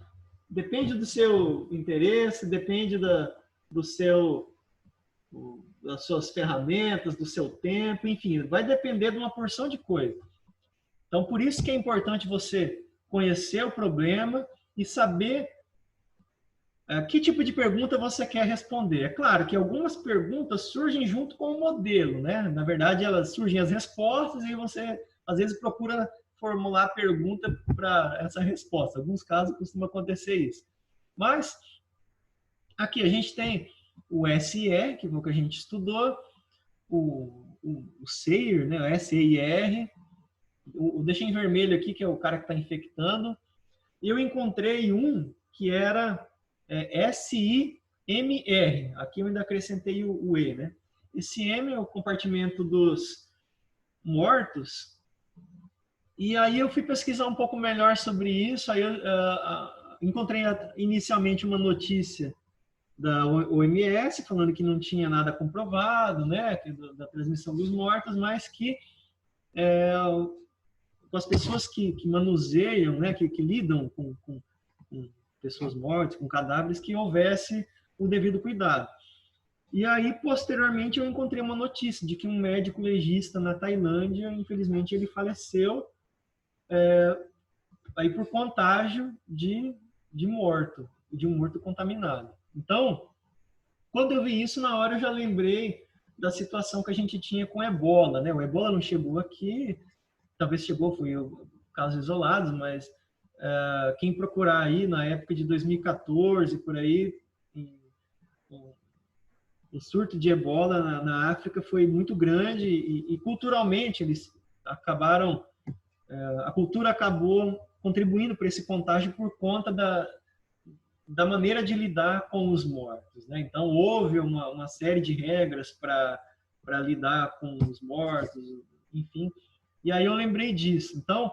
Depende do seu interesse, depende das suas ferramentas, do seu tempo, enfim, vai depender de uma porção de coisas. Então, por isso que é importante você conhecer o problema e saber que tipo de pergunta você quer responder. É claro que algumas perguntas surgem junto com o modelo, né? Na verdade, elas surgem as respostas e você, às vezes, procura formular a pergunta para essa resposta. Em alguns casos, costuma acontecer isso. Mas, aqui a gente tem o SIR, que foi o que a gente estudou, o SEIR, né? O SEIR, deixei em vermelho aqui, que é o cara que está infectando, e eu encontrei um que era SIMR. Aqui eu ainda acrescentei o E, né? Esse M é o compartimento dos mortos. E aí eu fui pesquisar um pouco melhor sobre isso. Aí eu encontrei inicialmente uma notícia da OMS falando que não tinha nada comprovado, né, da transmissão dos mortos, mas que com as pessoas que manuseiam, né, que lidam com pessoas mortas, com cadáveres, que houvesse o devido cuidado. E aí, posteriormente, eu encontrei uma notícia de que um médico legista na Tailândia, infelizmente, ele faleceu aí por contágio de um morto contaminado. Então, quando eu vi isso, na hora eu já lembrei da situação que a gente tinha com o ebola, né? O ebola não chegou aqui, talvez chegou, foi casos isolados, mas quem procurar aí na época de 2014, por aí, o surto de ebola na África foi muito grande e culturalmente eles acabaram, a cultura acabou contribuindo para esse contágio por conta da maneira de lidar com os mortos, né? Então houve uma série de regras para lidar com os mortos, enfim. E aí eu lembrei disso. Então,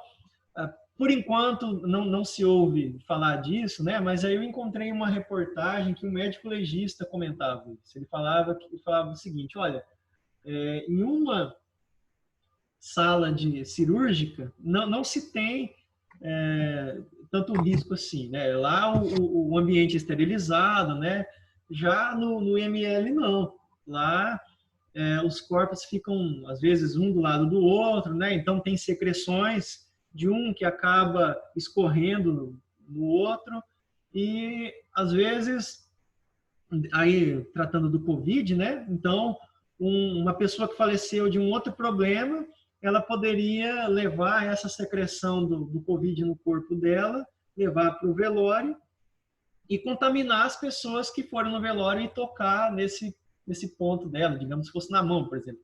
por enquanto, não se ouve falar disso, né? Mas aí eu encontrei uma reportagem que um médico legista comentava isso. Ele falava o seguinte: olha, em uma sala cirúrgica não se tem tanto risco assim, né? Lá o ambiente é esterilizado, né? Já no IML não. Lá os corpos ficam às vezes um do lado do outro, né? Então tem secreções de um que acaba escorrendo no outro e às vezes aí tratando do COVID, né? Então uma pessoa que faleceu de um outro problema, ela poderia levar essa secreção do COVID no corpo dela, levar para o velório e contaminar as pessoas que foram no velório e tocar nesse ponto dela, digamos, se fosse na mão, por exemplo.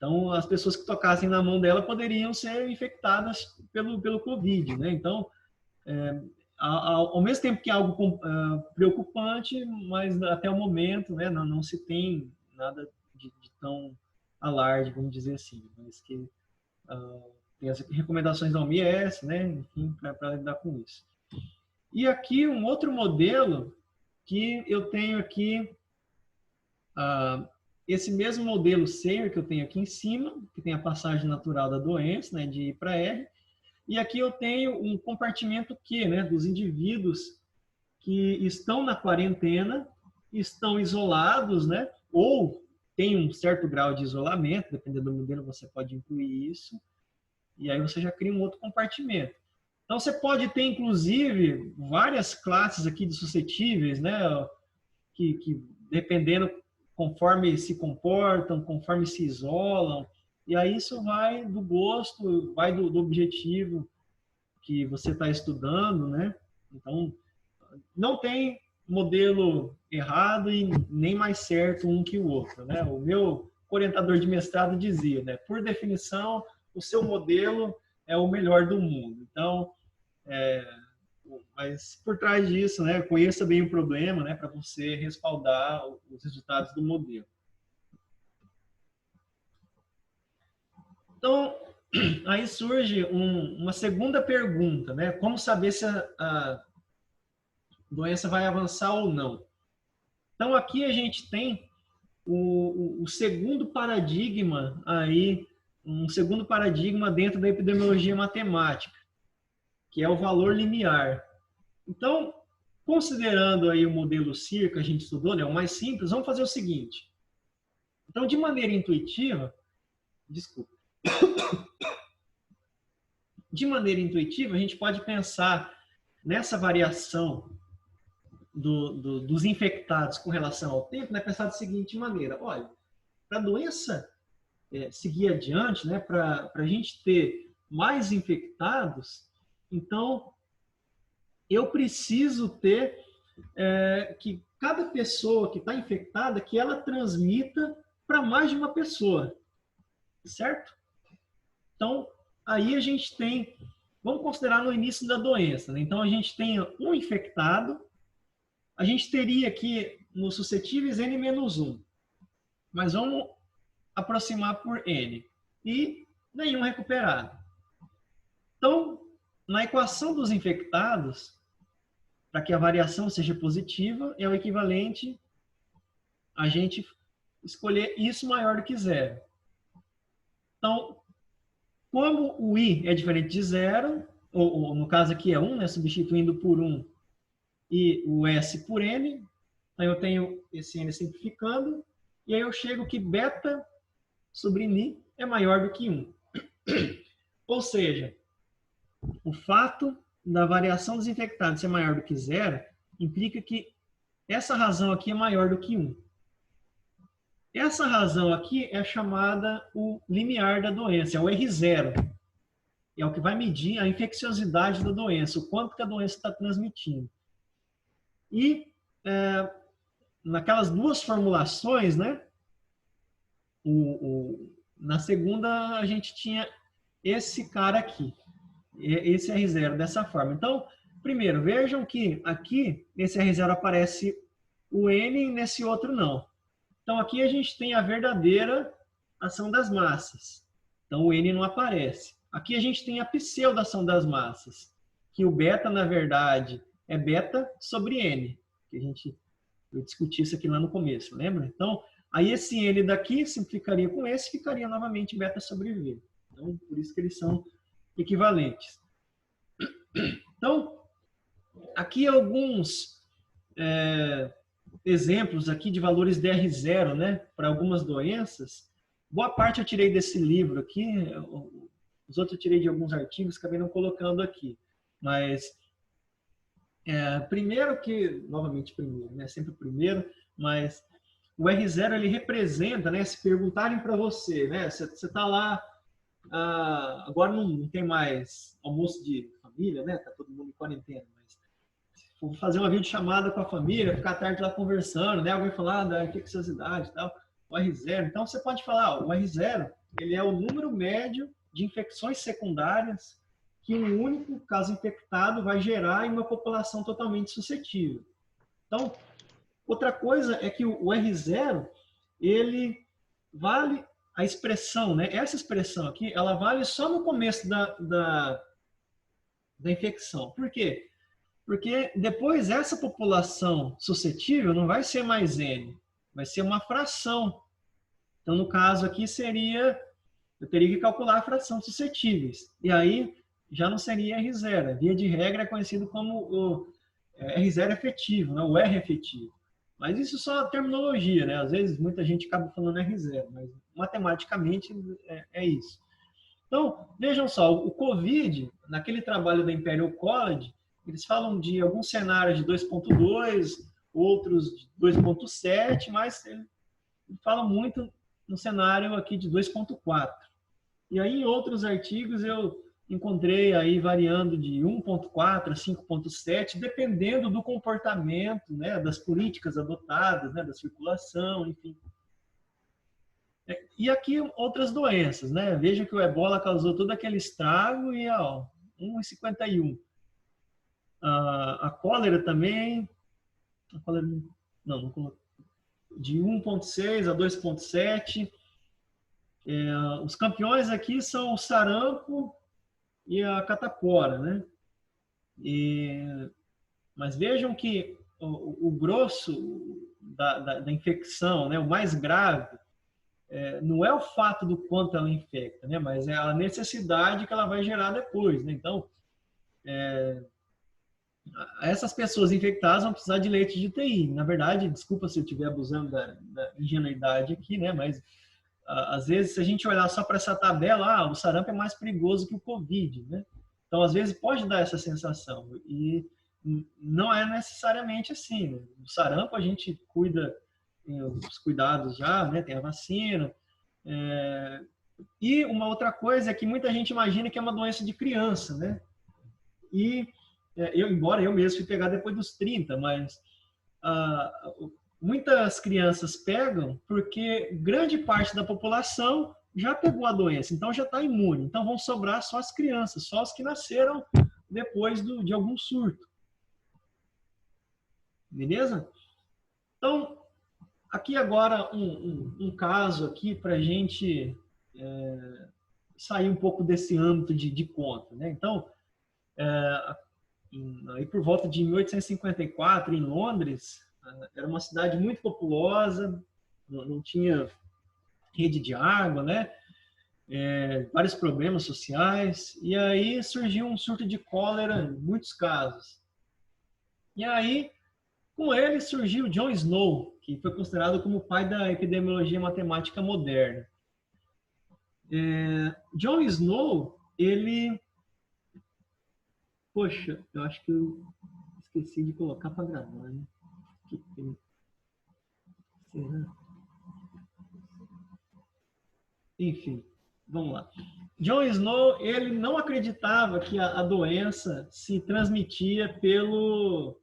Então, as pessoas que tocassem na mão dela poderiam ser infectadas pelo Covid, né? Então, ao mesmo tempo que é algo preocupante, mas até o momento, né, não se tem nada de tão alarde, vamos dizer assim, mas que tem as recomendações da OMS, né, enfim, para lidar com isso. E aqui um outro modelo que eu tenho aqui, esse mesmo modelo Sayer que eu tenho aqui em cima, que tem a passagem natural da doença, né, de I para R, e aqui eu tenho um compartimento Q, né, dos indivíduos que estão na quarentena, estão isolados, né, ou tem um certo grau de isolamento, dependendo do modelo você pode incluir isso, e aí você já cria um outro compartimento. Então você pode ter, inclusive, várias classes aqui de suscetíveis, né, que dependendo conforme se comportam, conforme se isolam, e aí isso vai do gosto, vai do objetivo que você está estudando, né? Então, não tem modelo errado e nem mais certo um que o outro, né? O meu orientador de mestrado dizia, né? Por definição, o seu modelo é o melhor do mundo. Então, mas por trás disso, né? Conheça bem o problema, né? Para você respaldar os resultados do modelo. Então, aí surge uma segunda pergunta, né? Como saber se a doença vai avançar ou não? Então, aqui a gente tem o segundo paradigma aí, um segundo paradigma dentro da epidemiologia matemática, que é o valor limiar. Então, considerando aí o modelo CIR que a gente estudou, né, o mais simples, vamos fazer o seguinte. Então, de maneira intuitiva, desculpa. De maneira intuitiva, a gente pode pensar nessa variação dos infectados com relação ao tempo, né, pensar da seguinte maneira: olha, para a doença seguir adiante, né, para a gente ter mais infectados, então eu preciso ter que cada pessoa que está infectada, que ela transmita para mais de uma pessoa, certo? Então, aí a gente tem, vamos considerar no início da doença, né? Então a gente tem um infectado, a gente teria aqui nos suscetíveis N-1, mas vamos aproximar por N, e nenhum recuperado. Então, na equação dos infectados, para que a variação seja positiva, é o equivalente a gente escolher isso maior do que zero. Então, como o I é diferente de zero, ou no caso aqui é 1, né, substituindo por 1 e o S por N, então eu tenho esse N simplificando, e aí eu chego que beta sobre Ni é maior do que 1. Ou seja, o fato da variação dos infectados ser maior do que zero implica que essa razão aqui é maior do que 1. Essa razão aqui é chamada o limiar da doença, é o R0. É o que vai medir a infecciosidade da doença, o quanto que a doença está transmitindo. E naquelas duas formulações, né, na segunda a gente tinha esse cara aqui, esse R0 dessa forma. Então, primeiro, vejam que aqui, nesse R0 aparece o N e nesse outro não. Então, aqui a gente tem a verdadeira ação das massas. Então, o N não aparece. Aqui a gente tem a pseudo-ação das massas, que o beta, na verdade, é beta sobre N. Que eu discuti isso aqui lá no começo, lembra? Então, aí esse N daqui simplificaria com esse, ficaria novamente beta sobre V. Então, por isso que eles são equivalentes. Então, aqui alguns exemplos aqui de valores de R0, né, para algumas doenças. Boa parte eu tirei desse livro aqui, os outros eu tirei de alguns artigos, acabei não colocando aqui. Mas, primeiro que, novamente primeiro, né, sempre o primeiro, mas o R0 ele representa, né, se perguntarem para você, né, você está lá, agora não tem mais almoço de família, né, está todo mundo em quarentena, mas vou fazer uma videochamada com a família, ficar à tarde lá conversando, né? Alguém falar da infecciosidade e tal, o R0. Então, você pode falar, o R0 ele é o número médio de infecções secundárias que um único caso infectado vai gerar em uma população totalmente suscetível. Então, outra coisa é que o R0, ele vale a expressão, né? Essa expressão aqui, ela vale só no começo da infecção. Por quê? Porque depois essa população suscetível não vai ser mais N, vai ser uma fração. Então, no caso aqui, eu teria que calcular a fração de suscetíveis. E aí, já não seria R0. Via de regra, é conhecido como o R0 efetivo, né? O R efetivo. Mas isso só é terminologia, né? Às vezes, muita gente acaba falando R0, mas matematicamente é isso. Então, vejam só, o COVID, naquele trabalho da Imperial College, eles falam de alguns cenários de 2.2, outros de 2.7, mas ele fala muito no cenário aqui de 2.4. E aí, em outros artigos, eu encontrei aí variando de 1.4 a 5.7, dependendo do comportamento, né, das políticas adotadas, né, da circulação, enfim. E aqui outras doenças, né? Veja que o ebola causou todo aquele estrago e, ó, 1,51. A cólera também, a cólera, não de 1,6 a 2,7. Os campeões aqui são o sarampo e a catapora, né? Mas vejam que o grosso da infecção, né, o mais grave, não é o fato do quanto ela infecta, né, mas é a necessidade que ela vai gerar depois, né? Então, essas pessoas infectadas vão precisar de leite de UTI. Na verdade, desculpa se eu estiver abusando da ingenuidade aqui, né, mas às vezes, se a gente olhar só para essa tabela, o sarampo é mais perigoso que o Covid, né? Então, às vezes, pode dar essa sensação. E não é necessariamente assim, né? O sarampo a gente cuida, tem os cuidados já, né? Tem a vacina. E uma outra coisa é que muita gente imagina que é uma doença de criança, né? E, embora eu mesmo fui pegar depois dos 30, mas muitas crianças pegam porque grande parte da população já pegou a doença, então já está imune. Então vão sobrar só as crianças, só as que nasceram depois de algum surto. Beleza? Então, aqui agora um caso aqui para a gente sair um pouco desse âmbito de conta, né? Então, aí por volta de 1854, em Londres, era uma cidade muito populosa, não tinha rede de água, né? Vários problemas sociais, e aí surgiu um surto de cólera em muitos casos. E aí, com ele surgiu John Snow, que foi considerado como o pai da epidemiologia matemática moderna. John Snow, ele... Poxa, eu acho que eu esqueci de colocar para gravar, né? Será? Enfim, vamos lá. John Snow, ele não acreditava que a doença se transmitia pelo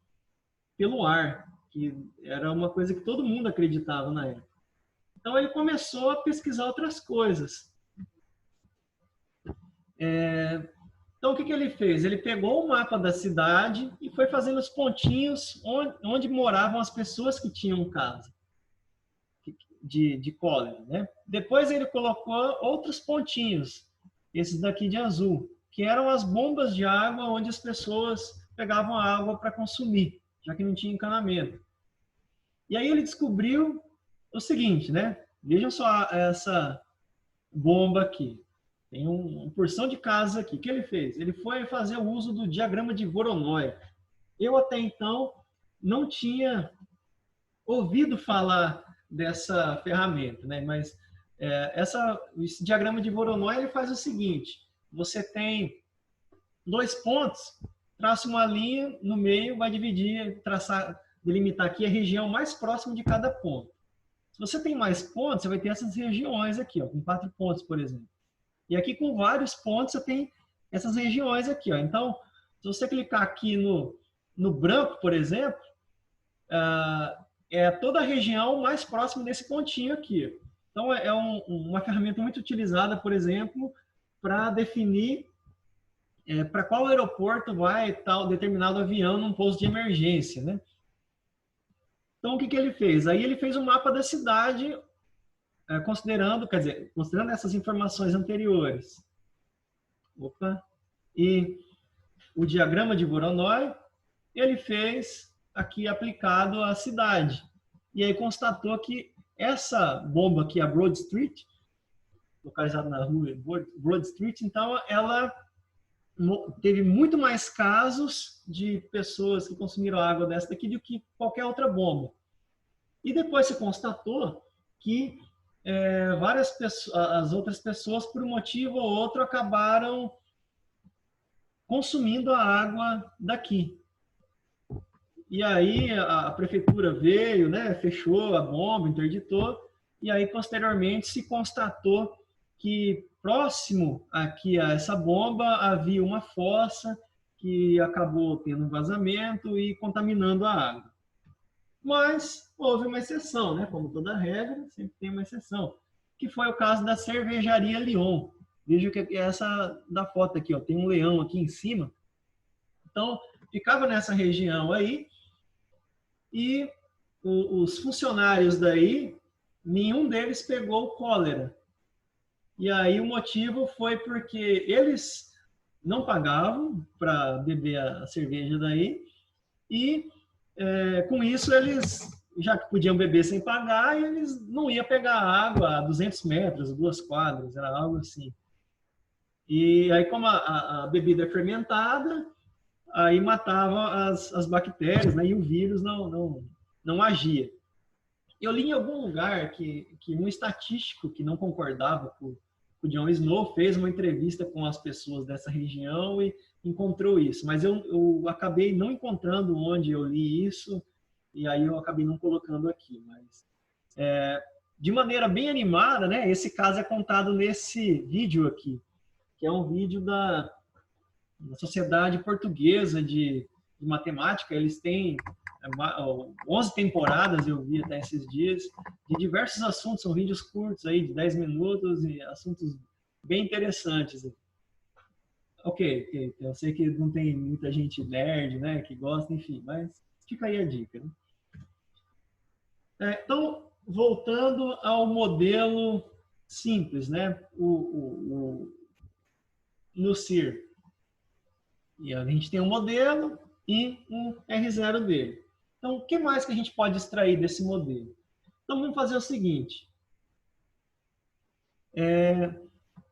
ar, que era uma coisa que todo mundo acreditava na época. Então, ele começou a pesquisar outras coisas. Então, o que ele fez? Ele pegou o mapa da cidade e foi fazendo os pontinhos onde moravam as pessoas que tinham casa de cólera, né? Depois ele colocou outros pontinhos, esses daqui de azul, que eram as bombas de água onde as pessoas pegavam a água para consumir, já que não tinha encanamento. E aí ele descobriu o seguinte, né? Vejam só essa bomba aqui. Tem uma porção de casas aqui. O que ele fez? Ele foi fazer o uso do diagrama de Voronoi. Eu até então não tinha ouvido falar dessa ferramenta, né? Mas esse diagrama de Voronoi ele faz o seguinte: você tem 2 pontos, traça uma linha no meio, vai dividir, delimitar aqui a região mais próxima de cada ponto. Se você tem mais pontos, você vai ter essas regiões aqui, ó, com 4 pontos, por exemplo. E aqui com vários pontos você tem essas regiões aqui, ó. Então, se você clicar aqui no branco, por exemplo, é toda a região mais próxima desse pontinho aqui. Então, é uma ferramenta muito utilizada, por exemplo, para definir para qual aeroporto vai tal determinado avião num pouso de emergência, né? Então, o que ele fez? Aí ele fez um mapa da cidade, considerando essas informações anteriores. Opa! E o diagrama de Voronoi, ele fez aqui aplicado à cidade. E aí constatou que essa bomba aqui, a Broad Street, localizada na rua Broad Street, então ela teve muito mais casos de pessoas que consumiram água dessa daqui do que qualquer outra bomba. E depois se constatou que várias pessoas, as outras pessoas, por um motivo ou outro, acabaram consumindo a água daqui. E aí a prefeitura veio, né, fechou a bomba, interditou, e aí posteriormente se constatou que próximo aqui a essa bomba havia uma fossa que acabou tendo um vazamento e contaminando a água. Mas houve uma exceção, né? Como toda regra, sempre tem uma exceção, que foi o caso da cervejaria Lyon. Veja que é essa da foto aqui, ó, tem um leão aqui em cima. Então, ficava nessa região aí e os funcionários daí, nenhum deles pegou cólera. E aí o motivo foi porque eles não pagavam para beber a cerveja daí e com isso eles, já que podiam beber sem pagar, eles não iam pegar água a 200 metros, 2 quadras, era algo assim. E aí como a bebida é fermentada, aí matava as bactérias, né, e o vírus não agia. Eu li em algum lugar que um estatístico que não concordava com o John Snow fez uma entrevista com as pessoas dessa região e encontrou isso. Mas eu acabei não encontrando onde eu li isso e aí eu acabei não colocando aqui. Mas, de maneira bem animada, né, esse caso é contado nesse vídeo aqui, que é um vídeo da Sociedade Portuguesa de Matemática. Eles têm 11 temporadas, eu vi até esses dias, de diversos assuntos, são vídeos curtos aí, de 10 minutos, e assuntos bem interessantes. Ok, eu sei que não tem muita gente nerd, né, que gosta, enfim, mas fica aí a dica, né? Então, voltando ao modelo simples, né, no CIR. E a gente tem um modelo e um R0 dele. Então, o que mais que a gente pode extrair desse modelo? Então, vamos fazer o seguinte. A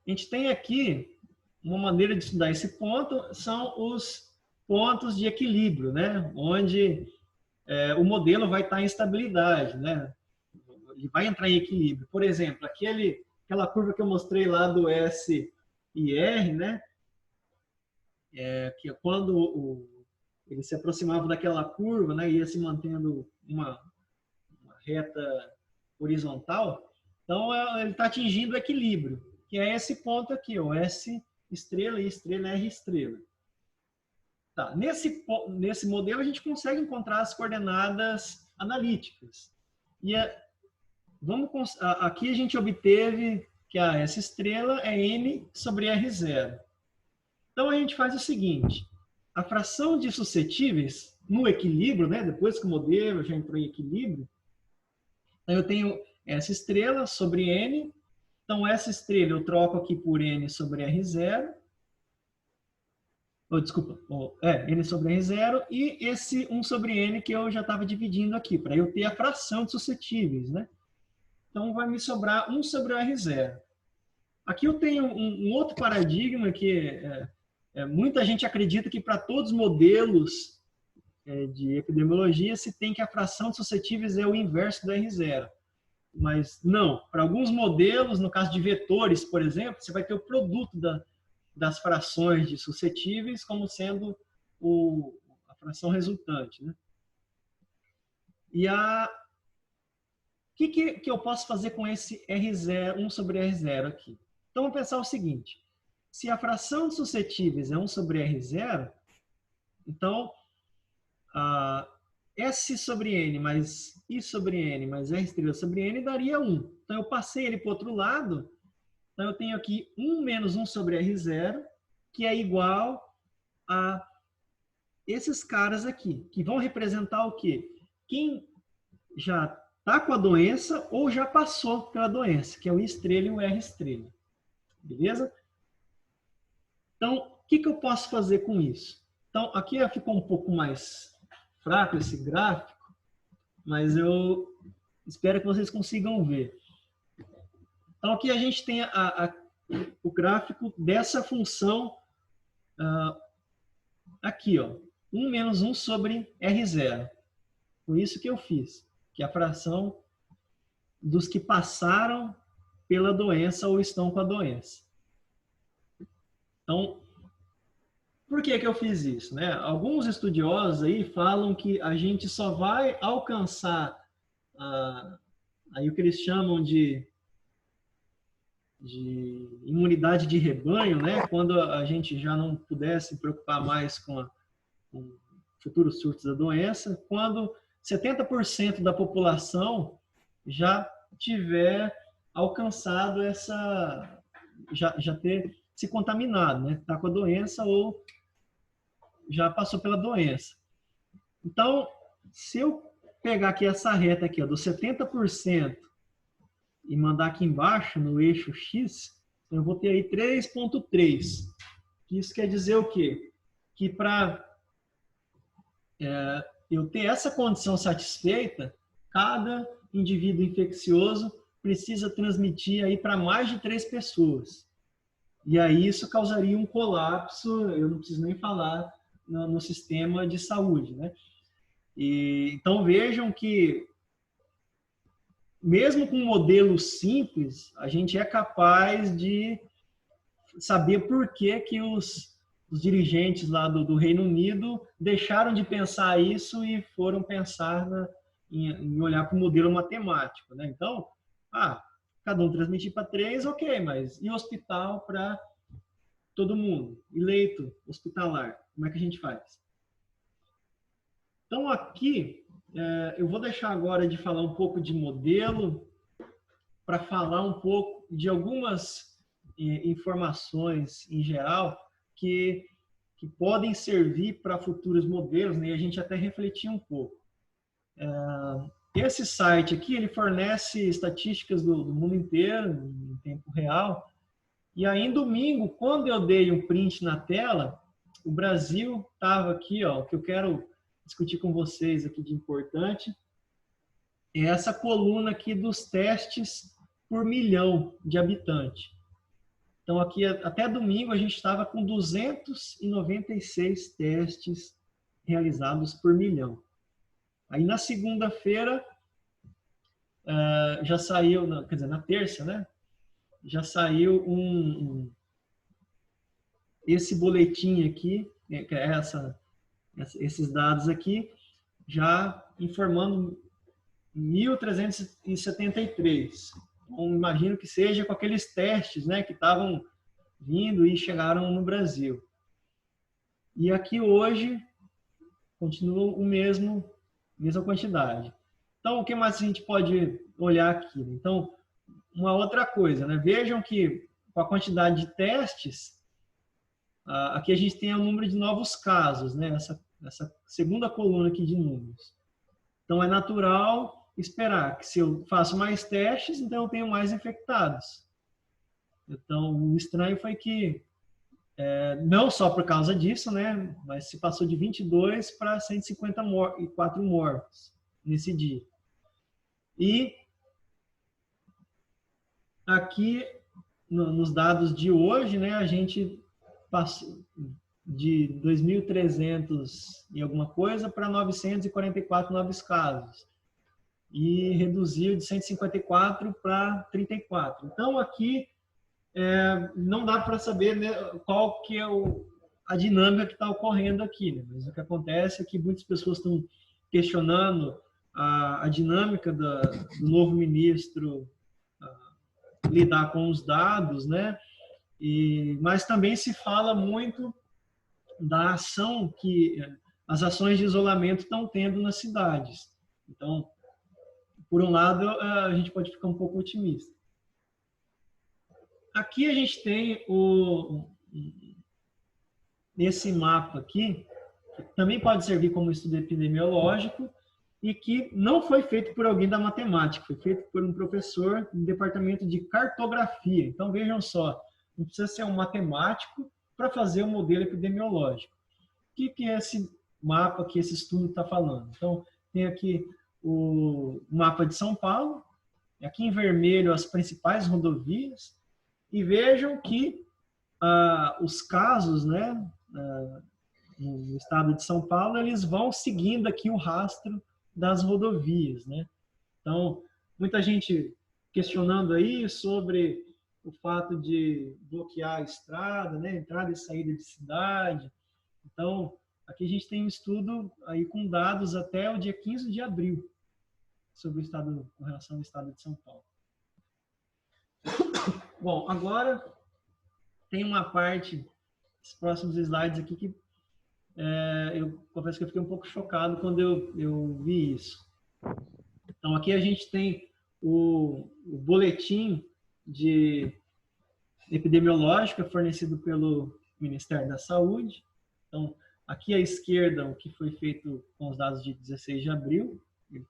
gente tem aqui uma maneira de estudar esse ponto, são os pontos de equilíbrio, né? Onde o modelo vai estar em estabilidade, né? Ele vai entrar em equilíbrio. Por exemplo, aquela curva que eu mostrei lá do S e R, né? Que quando ele se aproximava daquela curva, né, ia se mantendo uma reta horizontal, então ele está atingindo o equilíbrio, que é esse ponto aqui, o S estrela, I estrela, R estrela. Tá. Nesse modelo a gente consegue encontrar as coordenadas analíticas. E aqui a gente obteve que a S estrela é N sobre R0. Então, a gente faz o seguinte, a fração de suscetíveis no equilíbrio, né, depois que o modelo já entrou em equilíbrio, eu tenho essa estrela sobre N, então essa estrela eu troco aqui por N sobre R0, N sobre R0, e esse 1 sobre N que eu já estava dividindo aqui, para eu ter a fração de suscetíveis, né? Então, vai me sobrar 1 sobre R0. Aqui eu tenho um outro paradigma que muita gente acredita que para todos os modelos de epidemiologia se tem que a fração de suscetíveis é o inverso do R0. Mas não, para alguns modelos, no caso de vetores, por exemplo, você vai ter o produto das frações de suscetíveis como sendo a fração resultante, né? E o que eu posso fazer com esse R0, 1 sobre R0 aqui? Então, vamos pensar o seguinte. Se a fração de suscetíveis é 1 sobre R0, então S sobre N mais I sobre N mais R estrela sobre N daria 1. Então, eu passei ele para o outro lado. Então, eu tenho aqui 1 menos 1 sobre R0, que é igual a esses caras aqui, que vão representar o quê? Quem já está com a doença ou já passou pela doença, que é o I estrela e o R estrela. Beleza? Então, o que eu posso fazer com isso? Então, aqui ficou um pouco mais fraco esse gráfico, mas eu espero que vocês consigam ver. Então, aqui a gente tem o gráfico dessa função aqui, ó, 1 menos 1 sobre R0. Foi isso que eu fiz, que é a fração dos que passaram pela doença ou estão com a doença. Então, por que eu fiz isso, né? Alguns estudiosos aí falam que a gente só vai alcançar aí o que eles chamam de imunidade de rebanho, né? Quando a gente já não pudesse se preocupar mais com futuros surtos da doença, quando 70% da população já tiver alcançado já ter se contaminado, né? Está com a doença ou já passou pela doença. Então, se eu pegar aqui essa reta aqui, ó, do 70% e mandar aqui embaixo no eixo X, eu vou ter aí 3,3. Isso quer dizer o quê? Que para eu ter essa condição satisfeita, cada indivíduo infeccioso precisa transmitir aí para mais de 3 pessoas. E aí isso causaria um colapso, eu não preciso nem falar, no sistema de saúde, né? Então vejam que mesmo com um modelo simples, a gente é capaz de saber por que os dirigentes lá do Reino Unido deixaram de pensar isso e foram pensar em olhar para o modelo matemático, né? Então, cada um transmitir para 3, ok, mas e hospital para todo mundo? E leito hospitalar? Como é que a gente faz? Então, aqui, eu vou deixar agora de falar um pouco de modelo para falar um pouco de algumas informações em geral que podem servir para futuros modelos, né? E a gente até refletir um pouco. Esse site aqui, ele fornece estatísticas do mundo inteiro, em tempo real. E aí, em domingo, quando eu dei um print na tela, o Brasil estava aqui, ó, o que eu quero discutir com vocês aqui de importante, é essa coluna aqui dos testes por milhão de habitantes. Então, aqui, até domingo, a gente estava com 296 testes realizados por milhão. Aí, na segunda-feira, já saiu, quer dizer, na terça, né? Já saiu esse boletim aqui, que é esses dados aqui, já informando 1.373. Então, imagino que seja com aqueles testes, né, que estavam vindo e chegaram no Brasil. E aqui hoje continua mesma quantidade. Então, o que mais a gente pode olhar aqui? Então, uma outra coisa, né? Vejam que com a quantidade de testes, aqui a gente tem o número de novos casos, né? Essa segunda coluna aqui de números. Então, é natural esperar que se eu faço mais testes, então eu tenho mais infectados. Então, o estranho foi que, não só por causa disso, né? Mas se passou de 22 para 154 mortos nesse dia. E aqui, nos dados de hoje, né, a gente passou de 2.300 e alguma coisa para 944 novos casos. E reduziu de 154 para 34. Então, aqui, não dá para saber, né, qual que é a dinâmica que está ocorrendo aqui. Né? Mas o que acontece é que muitas pessoas estão questionando a dinâmica do novo ministro lidar com os dados, né? Mas também se fala muito da ação que as ações de isolamento estão tendo nas cidades. Então, por um lado, a gente pode ficar um pouco otimista. Aqui a gente tem esse mapa aqui, que também pode servir como estudo epidemiológico, e que não foi feito por alguém da matemática, foi feito por um professor do departamento de cartografia. Então, vejam só, não precisa ser um matemático para fazer um modelo epidemiológico. O que é esse mapa que esse estudo está falando? Então, tem aqui o mapa de São Paulo, aqui em vermelho as principais rodovias, e vejam que os casos, né, no estado de São Paulo, eles vão seguindo aqui o rastro das rodovias, né? Então, muita gente questionando aí sobre o fato de bloquear a estrada, né, entrada e saída de cidade. Então, aqui a gente tem um estudo aí com dados até o dia 15 de abril sobre o estado, com relação ao estado de São Paulo. Bom, agora tem uma parte dos próximos slides aqui que eu confesso que eu fiquei um pouco chocado quando eu vi isso. Então, aqui a gente tem o boletim epidemiológico fornecido pelo Ministério da Saúde. Então, aqui à esquerda, o que foi feito com os dados de 16 de abril, eles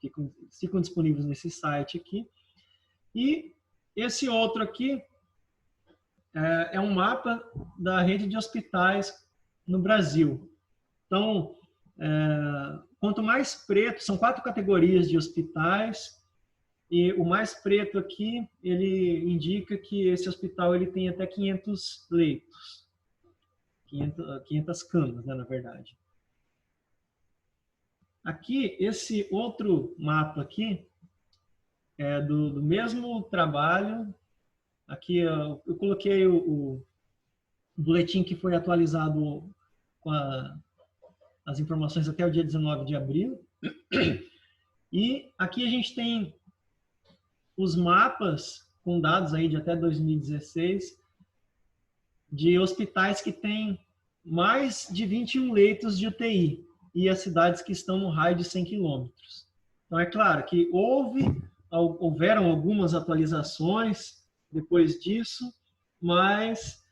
ficam disponíveis nesse site aqui. E esse outro aqui é um mapa da rede de hospitais no Brasil. Então, quanto mais preto, são 4 categorias de hospitais, e o mais preto aqui, ele indica que esse hospital ele tem até 500 leitos, 500 camas, né, na verdade. Aqui, esse outro mapa aqui, é do mesmo trabalho. Aqui eu coloquei o boletim que foi atualizado com as informações até o dia 19 de abril. E aqui a gente tem os mapas com dados aí de até 2016 de hospitais que têm mais de 21 leitos de UTI e as cidades que estão no raio de 100 quilômetros. Então, é claro que houveram algumas atualizações depois disso, mas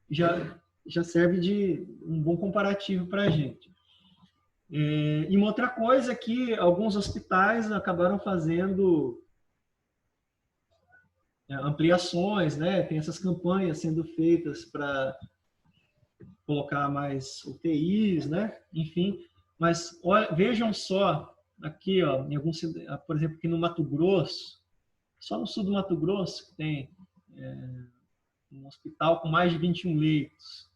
já serve de um bom comparativo para a gente. E uma outra coisa é que alguns hospitais acabaram fazendo ampliações, né? Tem essas campanhas sendo feitas para colocar mais UTIs, né? Enfim, mas vejam só aqui, ó, em alguns, por exemplo, aqui no Mato Grosso, só no sul do Mato Grosso que tem um hospital com mais de 21 leitos.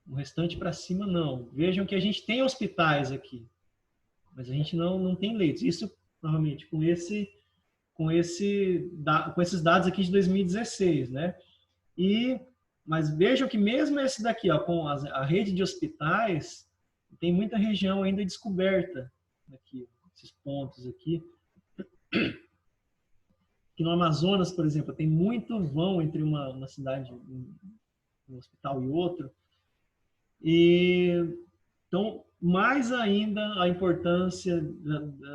O restante para cima, não. Vejam que a gente tem hospitais aqui, mas a gente não tem leitos. Isso, novamente, com esses dados aqui de 2016, né? Mas vejam que mesmo esse daqui, ó, com a rede de hospitais, tem muita região ainda descoberta aqui, esses pontos aqui. Aqui no Amazonas, por exemplo, tem muito vão entre uma cidade, um hospital e outro. Então, mais ainda a importância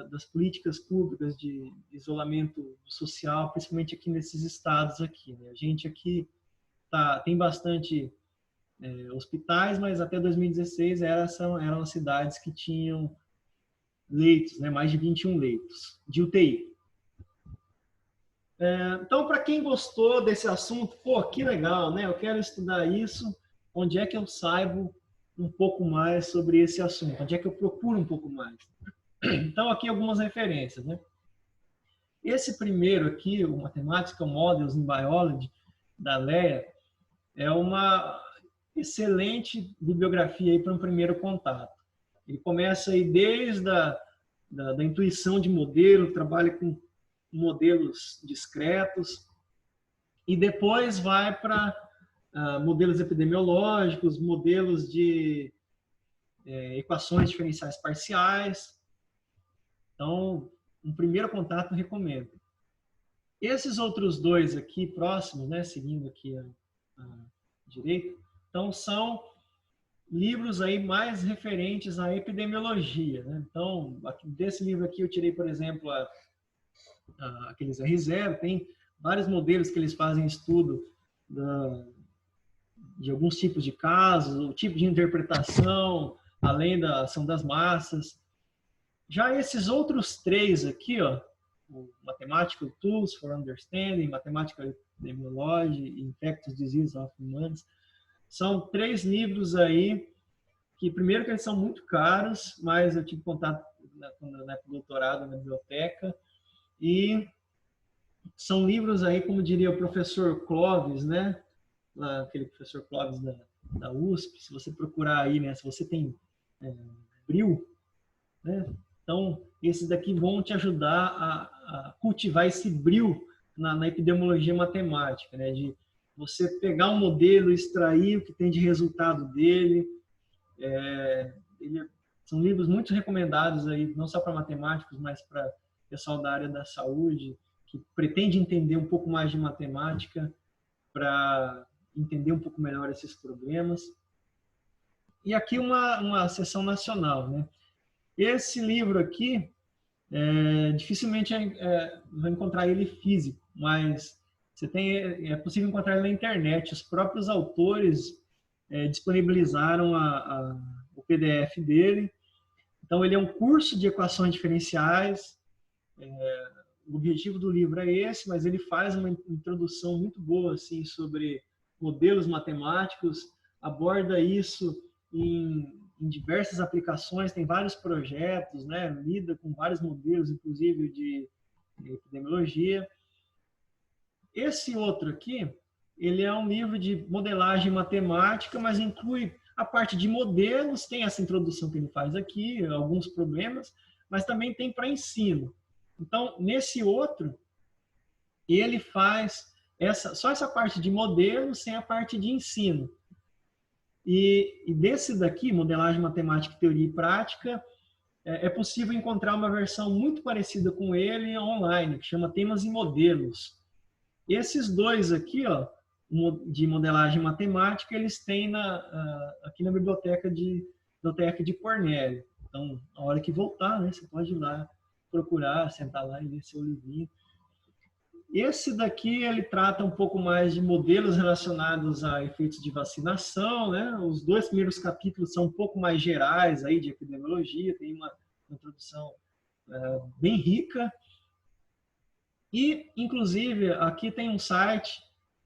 das políticas públicas de isolamento social, principalmente aqui nesses estados aqui, né? A gente aqui tem bastante hospitais, mas até 2016 eram as cidades que tinham leitos, né? Mais de 21 leitos de UTI. Então, para quem gostou desse assunto, pô, que legal, né? Eu quero estudar isso. Onde é que eu saibo um pouco mais sobre esse assunto? Onde é que eu procuro um pouco mais? Então, aqui algumas referências, né? Esse primeiro aqui, o Mathematical Models in Biology, da Leia, é uma excelente bibliografia para um primeiro contato. Ele começa aí desde da intuição de modelo, trabalha com modelos discretos, e depois vai para modelos epidemiológicos, modelos de equações diferenciais parciais. Então, um primeiro contato eu recomendo. Esses outros dois aqui próximos, né, seguindo aqui a direita, então são livros aí mais referentes à epidemiologia, né? Então, desse livro aqui eu tirei, por exemplo, aqueles R0, tem vários modelos que eles fazem estudo de alguns tipos de casos, o tipo de interpretação, além da ação das massas. Já esses outros 3 aqui, ó, o Mathematical Tools for Understanding, Mathematical Epidemiology e Infectious Diseases of Humans, são 3 livros aí que, primeiro, que eles são muito caros, mas eu tive contato na doutorado na biblioteca, e são livros aí, como diria o professor Clóvis, né? Aquele professor Clóvis da USP, se você procurar aí, né? Se você tem bril, né? Então, esses daqui vão te ajudar a cultivar esse bril na epidemiologia matemática, né? De você pegar um modelo, extrair o que tem de resultado dele. São livros muito recomendados aí, não só para matemáticos, mas para pessoal da área da saúde, que pretende entender um pouco mais de matemática para entender um pouco melhor esses problemas. E aqui uma seção nacional, né? Esse livro aqui, dificilmente vai encontrar ele físico, mas é possível encontrar ele na internet. Os próprios autores disponibilizaram o PDF dele. Então, ele é um curso de equações diferenciais. O objetivo do livro é esse, mas ele faz uma introdução muito boa assim, sobre modelos matemáticos, aborda isso em diversas aplicações, tem vários projetos, né? Lida com vários modelos, inclusive de epidemiologia. Esse outro aqui, ele é um livro de modelagem matemática, mas inclui a parte de modelos, tem essa introdução que ele faz aqui, alguns problemas, mas também tem para ensino. Então, nesse outro, ele faz só essa parte de modelos sem a parte de ensino. E desse daqui, modelagem matemática, teoria e prática, é possível encontrar uma versão muito parecida com ele online, que chama Temas e Modelos. Esses 2 aqui, ó, de modelagem matemática, eles têm aqui na biblioteca de Cornélio. Então, na hora que voltar, né, você pode ir lá procurar, sentar lá e ler seu livrinho. Esse daqui, ele trata um pouco mais de modelos relacionados a efeitos de vacinação, né? Os 2 primeiros capítulos são um pouco mais gerais aí de epidemiologia, tem uma introdução bem rica. E, inclusive, aqui tem um site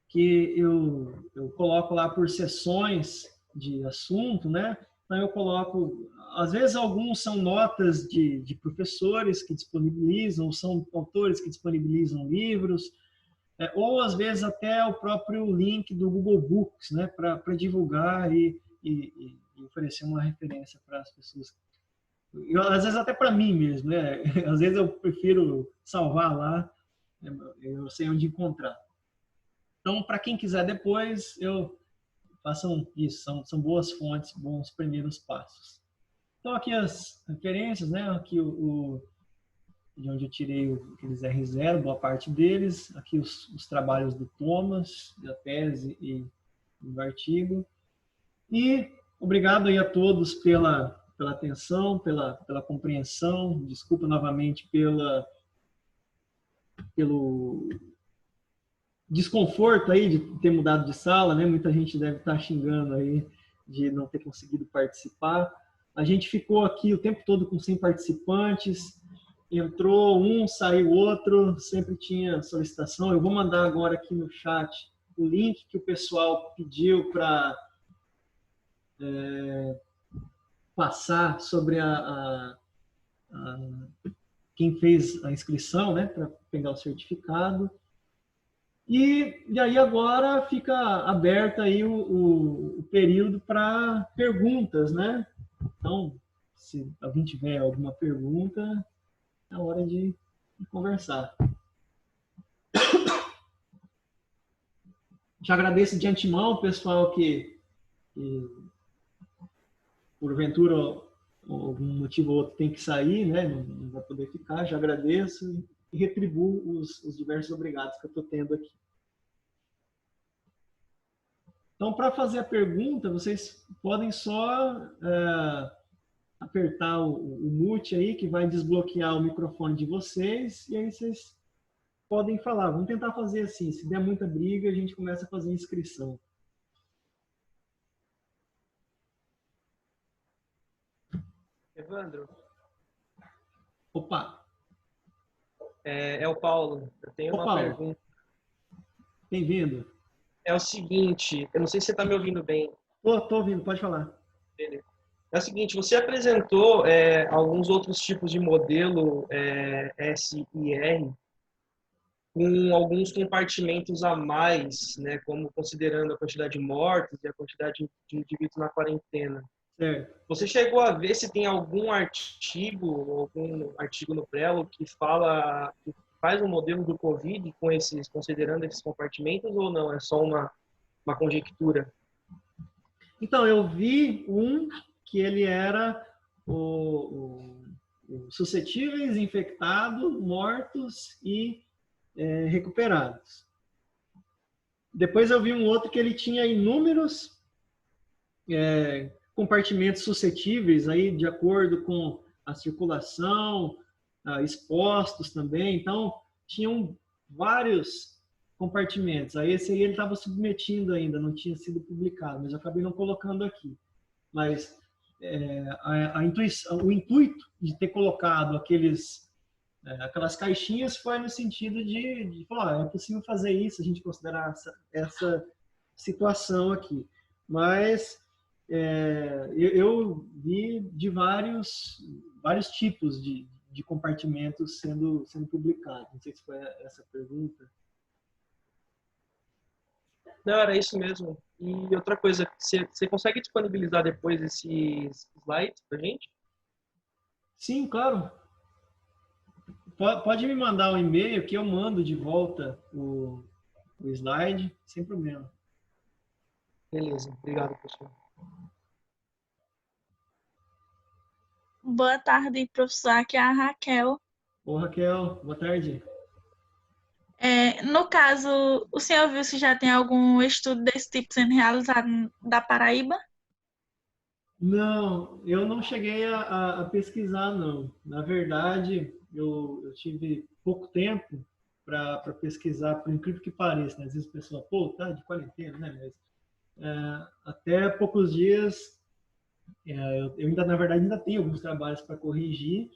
que eu coloco lá por sessões de assunto, né? Então, eu coloco, às vezes, alguns são notas de professores que disponibilizam, ou são autores que disponibilizam livros, ou, às vezes, até o próprio link do Google Books, né? Para divulgar e oferecer uma referência para as pessoas. Às vezes, até para mim mesmo, né? Às vezes, eu prefiro salvar lá, eu sei onde encontrar. Então, para quem quiser depois, façam isso, são boas fontes, bons primeiros passos. Então, aqui as referências, né? Aqui de onde eu tirei aqueles R0, boa parte deles. Aqui os trabalhos do Thomas, da tese e do artigo. E obrigado aí a todos pela atenção, pela compreensão. Desculpa novamente pelo desconforto aí de ter mudado de sala, né? Muita gente deve estar xingando aí de não ter conseguido participar. A gente ficou aqui o tempo todo com 100 participantes, entrou um, saiu outro, sempre tinha solicitação. Eu vou mandar agora aqui no chat o link que o pessoal pediu para passar sobre quem fez a inscrição, né? Para pegar o certificado. E aí agora fica aberto aí o período para perguntas, né? Então, se alguém tiver alguma pergunta, é hora de conversar. Já agradeço de antemão o pessoal que porventura, algum motivo ou outro tem que sair, né? Não vai poder ficar, já agradeço e retribuo os diversos obrigados que eu estou tendo aqui. Então, para fazer a pergunta, vocês podem só apertar o mute aí, que vai desbloquear o microfone de vocês, e aí vocês podem falar. Vamos tentar fazer assim, se der muita briga, a gente começa a fazer inscrição. Evandro, Opa! é o Paulo. Eu tenho Ô, uma Paulo, pergunta. bem-vindo. É o seguinte, eu não sei se você está me ouvindo bem. Tô ouvindo, pode falar. Beleza. É o seguinte, você apresentou alguns outros tipos de modelo SIR com alguns compartimentos a mais, né, como considerando a quantidade de mortos e a quantidade de indivíduos na quarentena. Certo. Você chegou a ver se tem algum artigo no Prelo que faz um modelo do Covid considerando esses compartimentos ou não? É só uma conjectura? Então, eu vi um que ele era o suscetíveis, infectados, mortos e recuperados. Depois eu vi um outro que ele tinha inúmeros compartimentos suscetíveis, aí, de acordo com a circulação, expostos também. Então, tinham vários compartimentos. Aí esse aí ele estava submetindo ainda, não tinha sido publicado, mas eu acabei não colocando aqui. Mas o intuito de ter colocado aquelas caixinhas foi no sentido de falar, é possível fazer isso, a gente considerar essa situação aqui. Mas eu vi de vários tipos de compartimentos sendo publicados. Não sei se foi essa pergunta. Não, era isso mesmo. E outra coisa, você consegue disponibilizar depois esses slides pra gente? Sim, claro. Pode me mandar um e-mail que eu mando de volta o slide, sem problema. Beleza, obrigado, pessoal. Boa tarde, professor. Aqui é a Raquel. Ô, Raquel, boa tarde. No caso, o senhor viu se já tem algum estudo desse tipo sendo realizado da Paraíba? Não, eu não cheguei a pesquisar, não. Na verdade, eu tive pouco tempo para pesquisar, por incrível que pareça, né? Às vezes o pessoal, pô, tá de quarentena, né? Mas até poucos dias, eu ainda, na verdade, ainda tenho alguns trabalhos para corrigir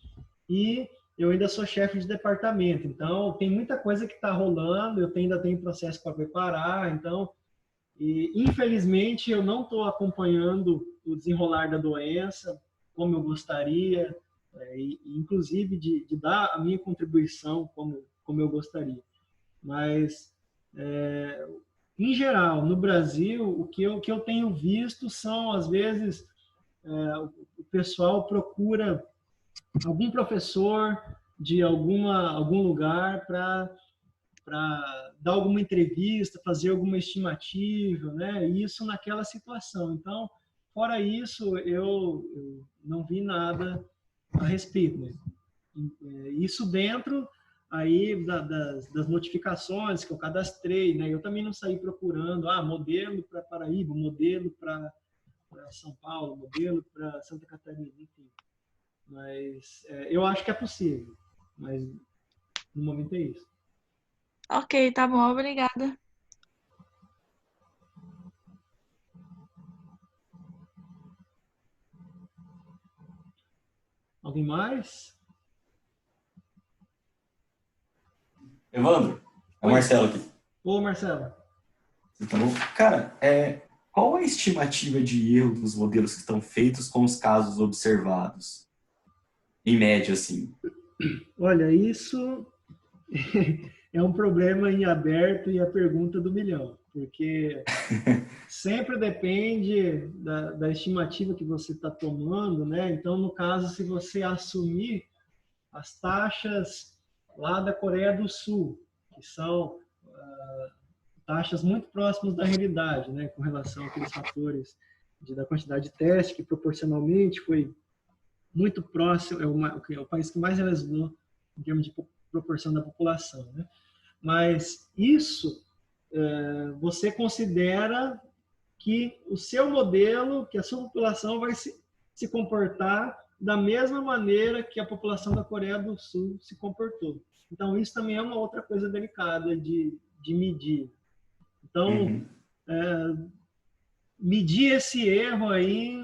e eu ainda sou chefe de departamento. Então, tem muita coisa que está rolando, eu ainda tenho processo para preparar, então... E, infelizmente, eu não estou acompanhando o desenrolar da doença como eu gostaria, inclusive de dar a minha contribuição como eu gostaria. Mas, em geral, no Brasil, o que eu tenho visto são, às vezes, o pessoal procura algum professor de algum lugar para dar alguma entrevista, fazer alguma estimativa, né? Isso naquela situação. Então, fora isso, eu não vi nada a respeito. Né? Isso dentro aí das notificações que eu cadastrei, né? Eu também não saí procurando, modelo para Paraíba, modelo para São Paulo, modelo para Santa Catarina, enfim. Mas eu acho que é possível, mas no momento é isso. Ok, tá bom, obrigada. Alguém mais? Evandro, é o Marcelo aqui. Ô, Marcelo. Você tá bom? Cara, qual a estimativa de erro dos modelos que estão feitos com os casos observados? Em média, assim. Olha, isso é um problema em aberto e a pergunta do milhão, porque sempre depende da estimativa que você está tomando, né? Então, no caso, se você assumir as taxas lá da Coreia do Sul, que são taxas muito próximas da realidade, né? Com relação àqueles fatores da quantidade de teste, que proporcionalmente foi muito próximo, é o país que mais lesionou em termos de proporção da população, né? Mas isso você considera que o seu modelo, que a sua população vai se comportar da mesma maneira que a população da Coreia do Sul se comportou. Então, isso também é uma outra coisa delicada de medir. Então, medir esse erro aí,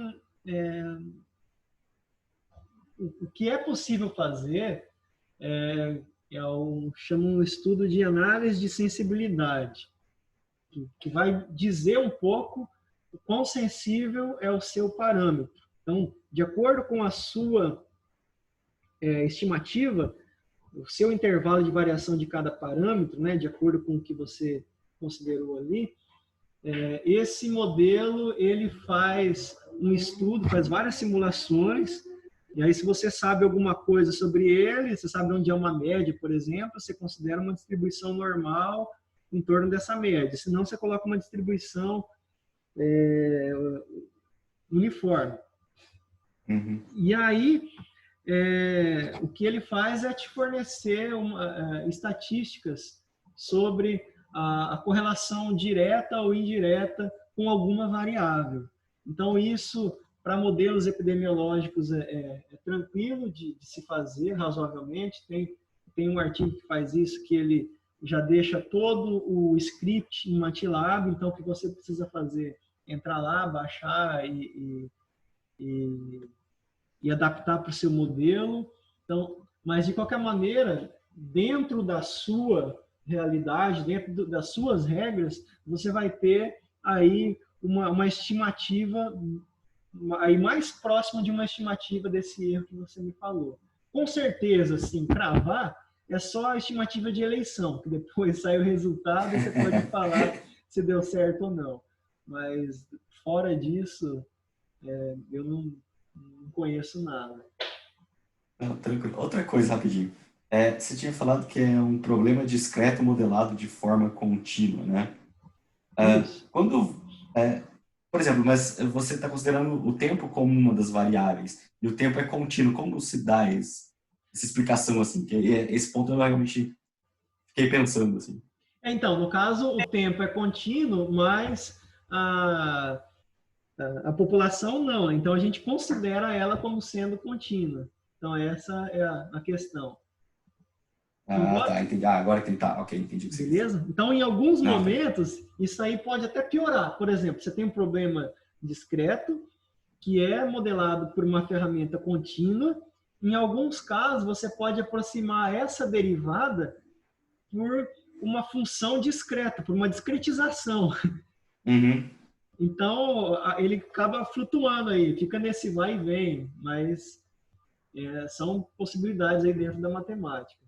o que é possível fazer chama um estudo de análise de sensibilidade, que vai dizer um pouco o quão sensível é o seu parâmetro. Então, de acordo com a sua estimativa, o seu intervalo de variação de cada parâmetro, né, de acordo com o que você considerou ali, esse modelo ele faz um estudo, faz várias simulações, e aí se você sabe alguma coisa sobre ele, você sabe onde é uma média, por exemplo, você considera uma distribuição normal em torno dessa média, senão você coloca uma distribuição uniforme. Uhum. E aí, o que ele faz é te fornecer estatísticas sobre a correlação direta ou indireta com alguma variável. Então, isso, para modelos epidemiológicos, é tranquilo de se fazer razoavelmente. Tem um artigo que faz isso, que ele já deixa todo o script em MATLAB, então o que você precisa fazer é entrar lá, baixar e adaptar para o seu modelo. Então, mas, de qualquer maneira, dentro da sua realidade, dentro das suas regras, você vai ter aí uma estimativa aí mais próxima de uma estimativa desse erro que você me falou. Com certeza, assim, cravar é só a estimativa de eleição, que depois sai o resultado e você pode falar se deu certo ou não. Mas, fora disso, eu não conheço nada. Não, tranquilo. Outra coisa, rapidinho. Você tinha falado que é um problema discreto modelado de forma contínua, né? Por exemplo, mas você está considerando o tempo como uma das variáveis, e o tempo é contínuo. Como se dá essa explicação, assim? Que esse ponto eu realmente fiquei pensando, assim. Então, no caso, o tempo é contínuo, mas a população não. Então, a gente considera ela como sendo contínua. Então, essa é a questão. Tá, entendi. Agora entendi. Tá, ok, entendi o que você disse. Beleza? Então, em alguns momentos, isso aí pode até piorar. Por exemplo, você tem um problema discreto, que é modelado por uma ferramenta contínua. Em alguns casos, você pode aproximar essa derivada por uma função discreta, por uma discretização. Uhum. Então, ele acaba flutuando aí, fica nesse vai e vem, mas são possibilidades aí dentro da matemática.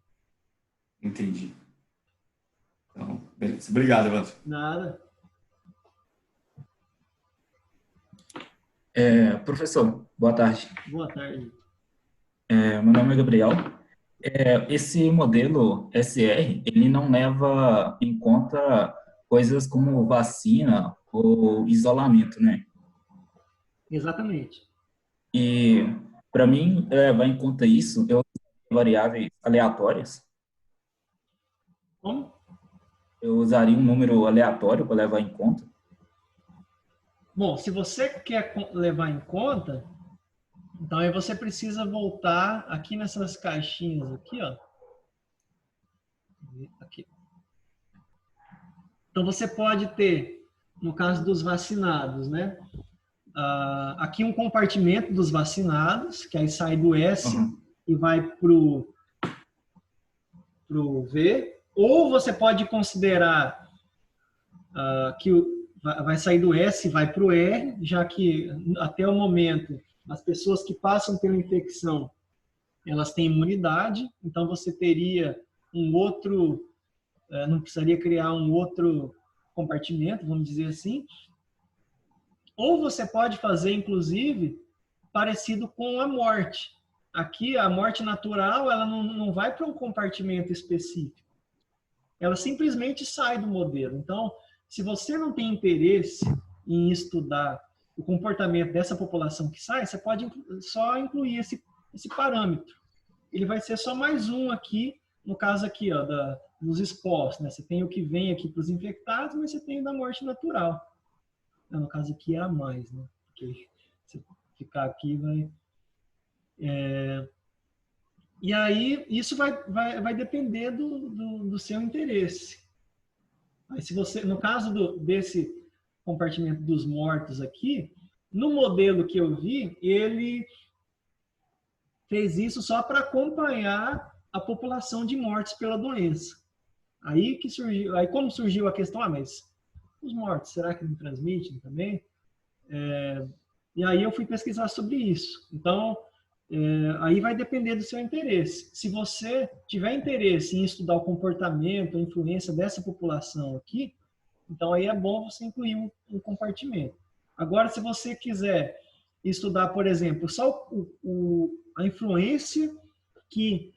Entendi. Então, beleza. Obrigado, Evandro. Nada. Professor, boa tarde. Boa tarde. Meu nome é Gabriel. Esse modelo SR, ele não leva em conta coisas como vacina ou isolamento, né? Exatamente. E, para mim, levar em conta isso, eu usaria variáveis aleatórias. Como? Eu usaria um número aleatório para levar em conta. Bom, se você quer levar em conta, então aí você precisa voltar aqui nessas caixinhas aqui, ó. Aqui. Então você pode ter, no caso dos vacinados, né? Aqui um compartimento dos vacinados, que aí sai do S e vai pro V. Ou você pode considerar que vai sair do S e vai para o R, já que até o momento as pessoas que passam pela infecção, elas têm imunidade, então você teria um outro, não precisaria criar um outro compartimento, vamos dizer assim. Ou você pode fazer, inclusive, parecido com a morte. Aqui, a morte natural, ela não vai para um compartimento específico. Ela simplesmente sai do modelo. Então, se você não tem interesse em estudar o comportamento dessa população que sai, você pode só incluir esse parâmetro. Ele vai ser só mais um aqui, no caso aqui, ó, dos expostos, né? Você tem o que vem aqui para os infectados, mas você tem o da morte natural. No caso aqui é a mais, né? Porque se ficar aqui vai... E aí, isso vai depender do seu interesse. Aí, se você, no caso desse compartimento dos mortos aqui, no modelo que eu vi, ele fez isso só para acompanhar a população de mortes pela doença. Aí como surgiu a questão, mas os mortos, será que não transmitem também? E aí eu fui pesquisar sobre isso. Então, aí vai depender do seu interesse. Se você tiver interesse em estudar o comportamento, a influência dessa população aqui, então aí é bom você incluir um compartimento. Agora, se você quiser estudar, por exemplo, só a influência que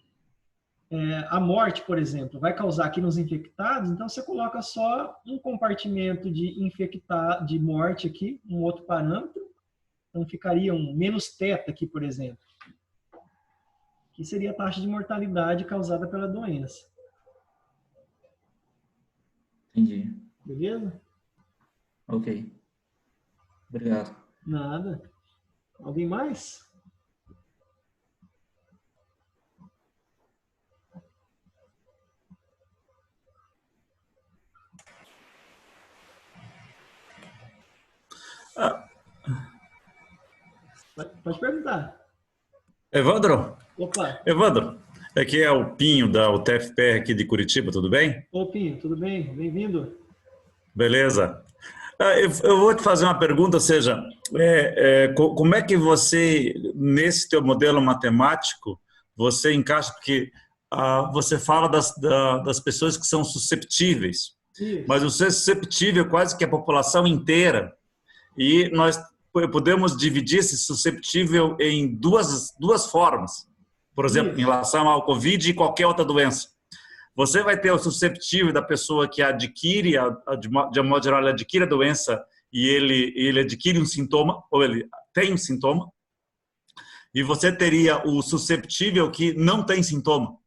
a morte, por exemplo, vai causar aqui nos infectados, então você coloca só um compartimento de morte aqui, um outro parâmetro, então ficaria um menos θ aqui, por exemplo, que seria a taxa de mortalidade causada pela doença. Entendi. Beleza? Ok. Obrigado. Nada. Alguém mais? Pode perguntar. Evandro, Opa. aqui é o Pinho da UTFPR aqui de Curitiba, tudo bem? Ô, Pinho, tudo bem? Bem-vindo. Beleza. Eu vou te fazer uma pergunta, ou seja, como é que você, nesse teu modelo matemático, você encaixa, porque você fala das pessoas que são susceptíveis, Isso. mas o ser susceptível é quase que a população inteira, e nós podemos dividir esse susceptível em duas formas, por exemplo, Isso. em relação ao Covid e qualquer outra doença. Você vai ter o susceptível da pessoa que adquire, de modo geral, ele adquire a doença e ele adquire um sintoma, ou ele tem um sintoma, e você teria o susceptível que não tem sintoma.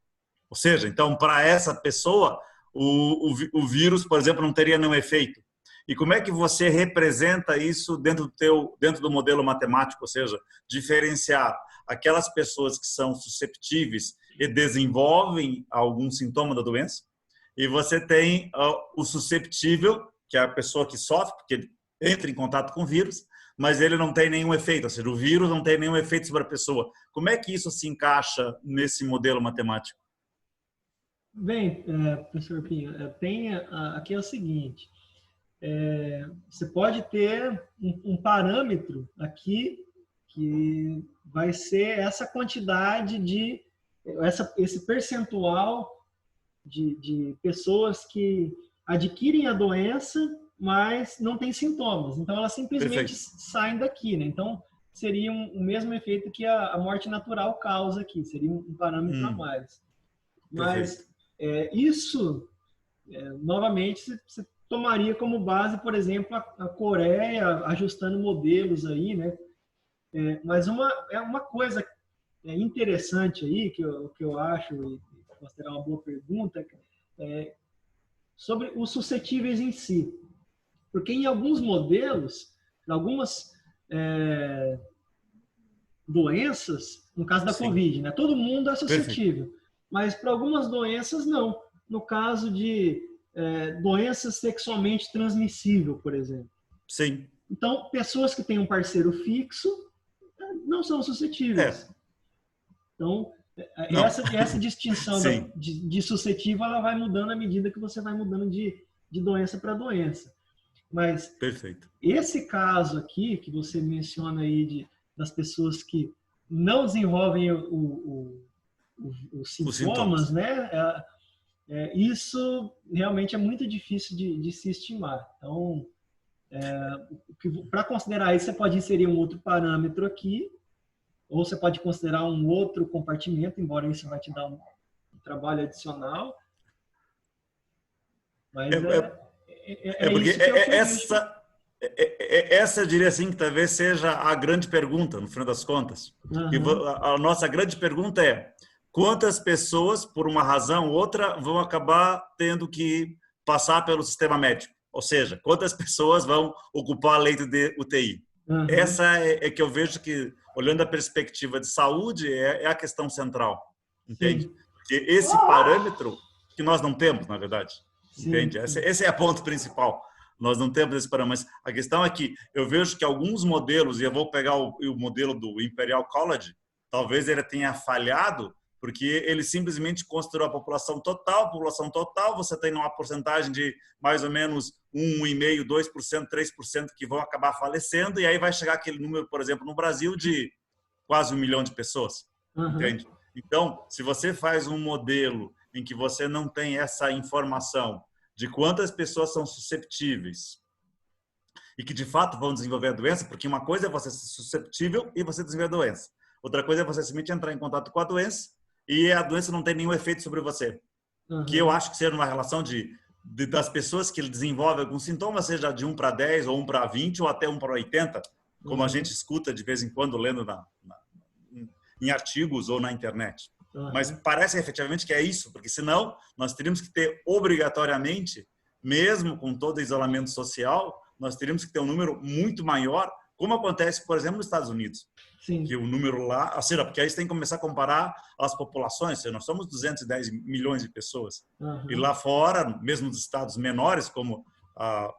Ou seja, então, para essa pessoa, o vírus, por exemplo, não teria nenhum efeito. E como é que você representa isso dentro do modelo matemático? Ou seja, diferenciar aquelas pessoas que são susceptíveis e desenvolvem algum sintoma da doença, e você tem o susceptível, que é a pessoa que sofre, porque ele entra em contato com o vírus, mas ele não tem nenhum efeito, ou seja, o vírus não tem nenhum efeito sobre a pessoa. Como é que isso se encaixa nesse modelo matemático? Bem, professor Pinho, aqui é o seguinte, você pode ter um parâmetro aqui que vai ser essa quantidade esse percentual de pessoas que adquirem a doença, mas não tem sintomas. Então, elas simplesmente saem daqui, né? Então, seria o mesmo efeito que a morte natural causa aqui, seria um parâmetro a mais. Mas isso, novamente, você tomaria como base, por exemplo, a Coreia ajustando modelos aí, né? Mas uma coisa interessante aí, que eu acho, e considerar uma boa pergunta, sobre os suscetíveis em si. Porque em alguns modelos, em algumas doenças, no caso da Covid, né? Todo mundo é suscetível. Mas para algumas doenças, não. No caso de doenças sexualmente transmissíveis, por exemplo. Sim. Então, pessoas que têm um parceiro fixo não são suscetíveis. Então, essa distinção de suscetível, ela vai mudando à medida que você vai mudando de doença para doença. Mas esse caso aqui, que você menciona aí das pessoas que não desenvolvem os sintomas, né? Isso realmente é muito difícil de se estimar. Então, para considerar isso, você pode inserir um outro parâmetro aqui, ou você pode considerar um outro compartimento, embora isso vai te dar um trabalho adicional. Mas porque essa eu diria assim que talvez seja a grande pergunta, no final das contas. Uhum. A nossa grande pergunta é: quantas pessoas, por uma razão ou outra, vão acabar tendo que passar pelo sistema médico? Ou seja, quantas pessoas vão ocupar leito de UTI? Uhum. Essa é que eu vejo que, olhando a perspectiva de saúde, é a questão central, entende? Sim. Porque esse parâmetro que nós não temos, na verdade, Sim, entende? Esse é o ponto principal. Nós não temos esse parâmetro, mas a questão é que eu vejo que alguns modelos, e eu vou pegar o modelo do Imperial College, talvez ele tenha falhado, porque ele simplesmente considerou a população total, você tem uma porcentagem de mais ou menos 1,5%, 2%, 3% que vão acabar falecendo, e aí vai chegar aquele número, por exemplo, no Brasil, de quase 1 milhão de pessoas, entende? Então, se você faz um modelo em que você não tem essa informação de quantas pessoas são susceptíveis e que, de fato, vão desenvolver a doença, porque uma coisa é você ser susceptível e você desenvolver a doença. Outra coisa é você simplesmente entrar em contato com a doença e a doença não tem nenhum efeito sobre você. Que eu acho que seja uma relação das pessoas que desenvolvem alguns sintomas, seja de 1 para 10, ou 1 para 20, ou até 1 para 80, como a gente escuta de vez em quando lendo em artigos ou na internet. Mas parece efetivamente que é isso, porque senão nós teríamos que ter obrigatoriamente, mesmo com todo o isolamento social, nós teríamos que ter um número muito maior, como acontece, por exemplo, nos Estados Unidos. Sim. Que o número lá, ou seja, porque aí você tem que começar a comparar as populações, seja, nós somos 210 milhões de pessoas. E lá fora, mesmo nos estados menores, como a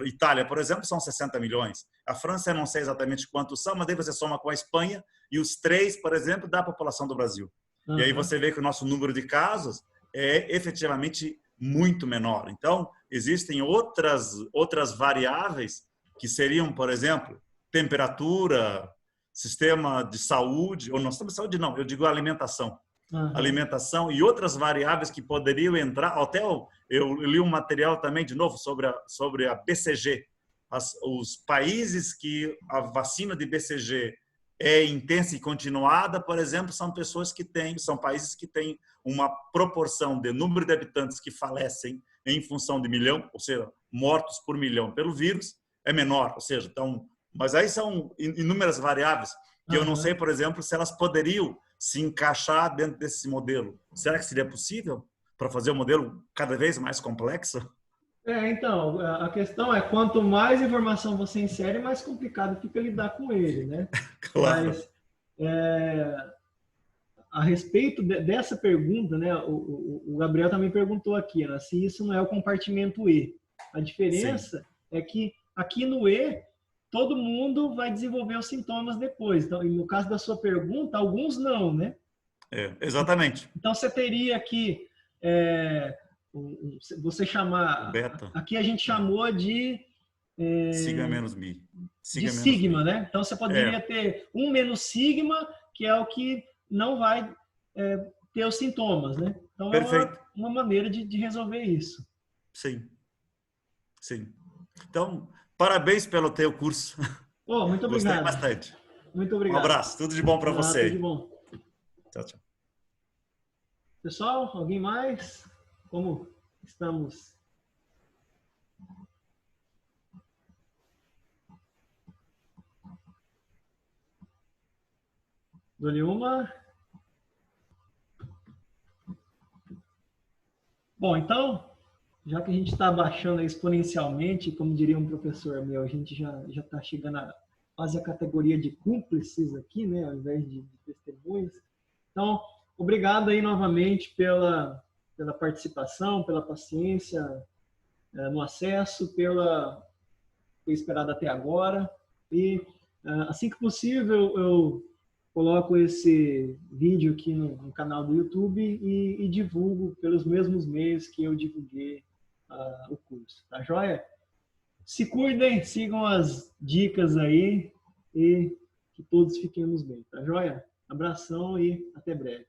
Itália, por exemplo, são 60 milhões. A França, eu não sei exatamente quantos são, mas daí você soma com a Espanha e os 3, por exemplo, da população do Brasil. E aí você vê que o nosso número de casos é efetivamente muito menor. Então, existem outras variáveis que seriam, por exemplo, temperatura, sistema de saúde, ou não, sistema de saúde não, eu digo alimentação. Alimentação e outras variáveis que poderiam entrar. Até eu li um material também, de novo, sobre a BCG. Os países que a vacina de BCG é intensa e continuada, por exemplo, são países que têm uma proporção de número de habitantes que falecem em função de milhão, ou seja, mortos por milhão pelo vírus, é menor. Ou seja, então, mas aí são inúmeras variáveis que eu não sei, por exemplo, se elas poderiam se encaixar dentro desse modelo. Será que seria possível para fazer um modelo cada vez mais complexo? Então, a questão é, quanto mais informação você insere, mais complicado fica lidar com ele, né? Claro. Mas, a respeito dessa pergunta, né, o Gabriel também perguntou aqui, né, se isso não é o compartimento E. A diferença é que aqui no E, todo mundo vai desenvolver os sintomas depois. Então, no caso da sua pergunta, alguns não, né? Exatamente. Então, você teria que você chamar... Beta. Aqui a gente chamou de... Sigma menos mi. De sigma, né? Então, você poderia ter 1 menos sigma, que é o que não vai ter os sintomas, né? Então, perfeito. É uma maneira de resolver isso. Sim. Então, parabéns pelo teu curso. Muito obrigado. Gostei bastante. Muito obrigado. Um abraço. Tudo de bom para você. Tudo de bom. Tchau, tchau. Pessoal, alguém mais? Como estamos? Dou-lhe uma. Bom, então, já que a gente está baixando exponencialmente, como diria um professor meu, a gente já está chegando a quase a categoria de cúmplices aqui, né, ao invés de testemunhas. Então, obrigado aí novamente pela participação, pela paciência no acesso, pela ter esperado até agora. E assim que possível, eu coloco esse vídeo aqui no canal do YouTube e divulgo pelos mesmos meios que eu divulguei o curso. Tá joia? Se cuidem, sigam as dicas aí e que todos fiquemos bem. Tá joia? Abração e até breve.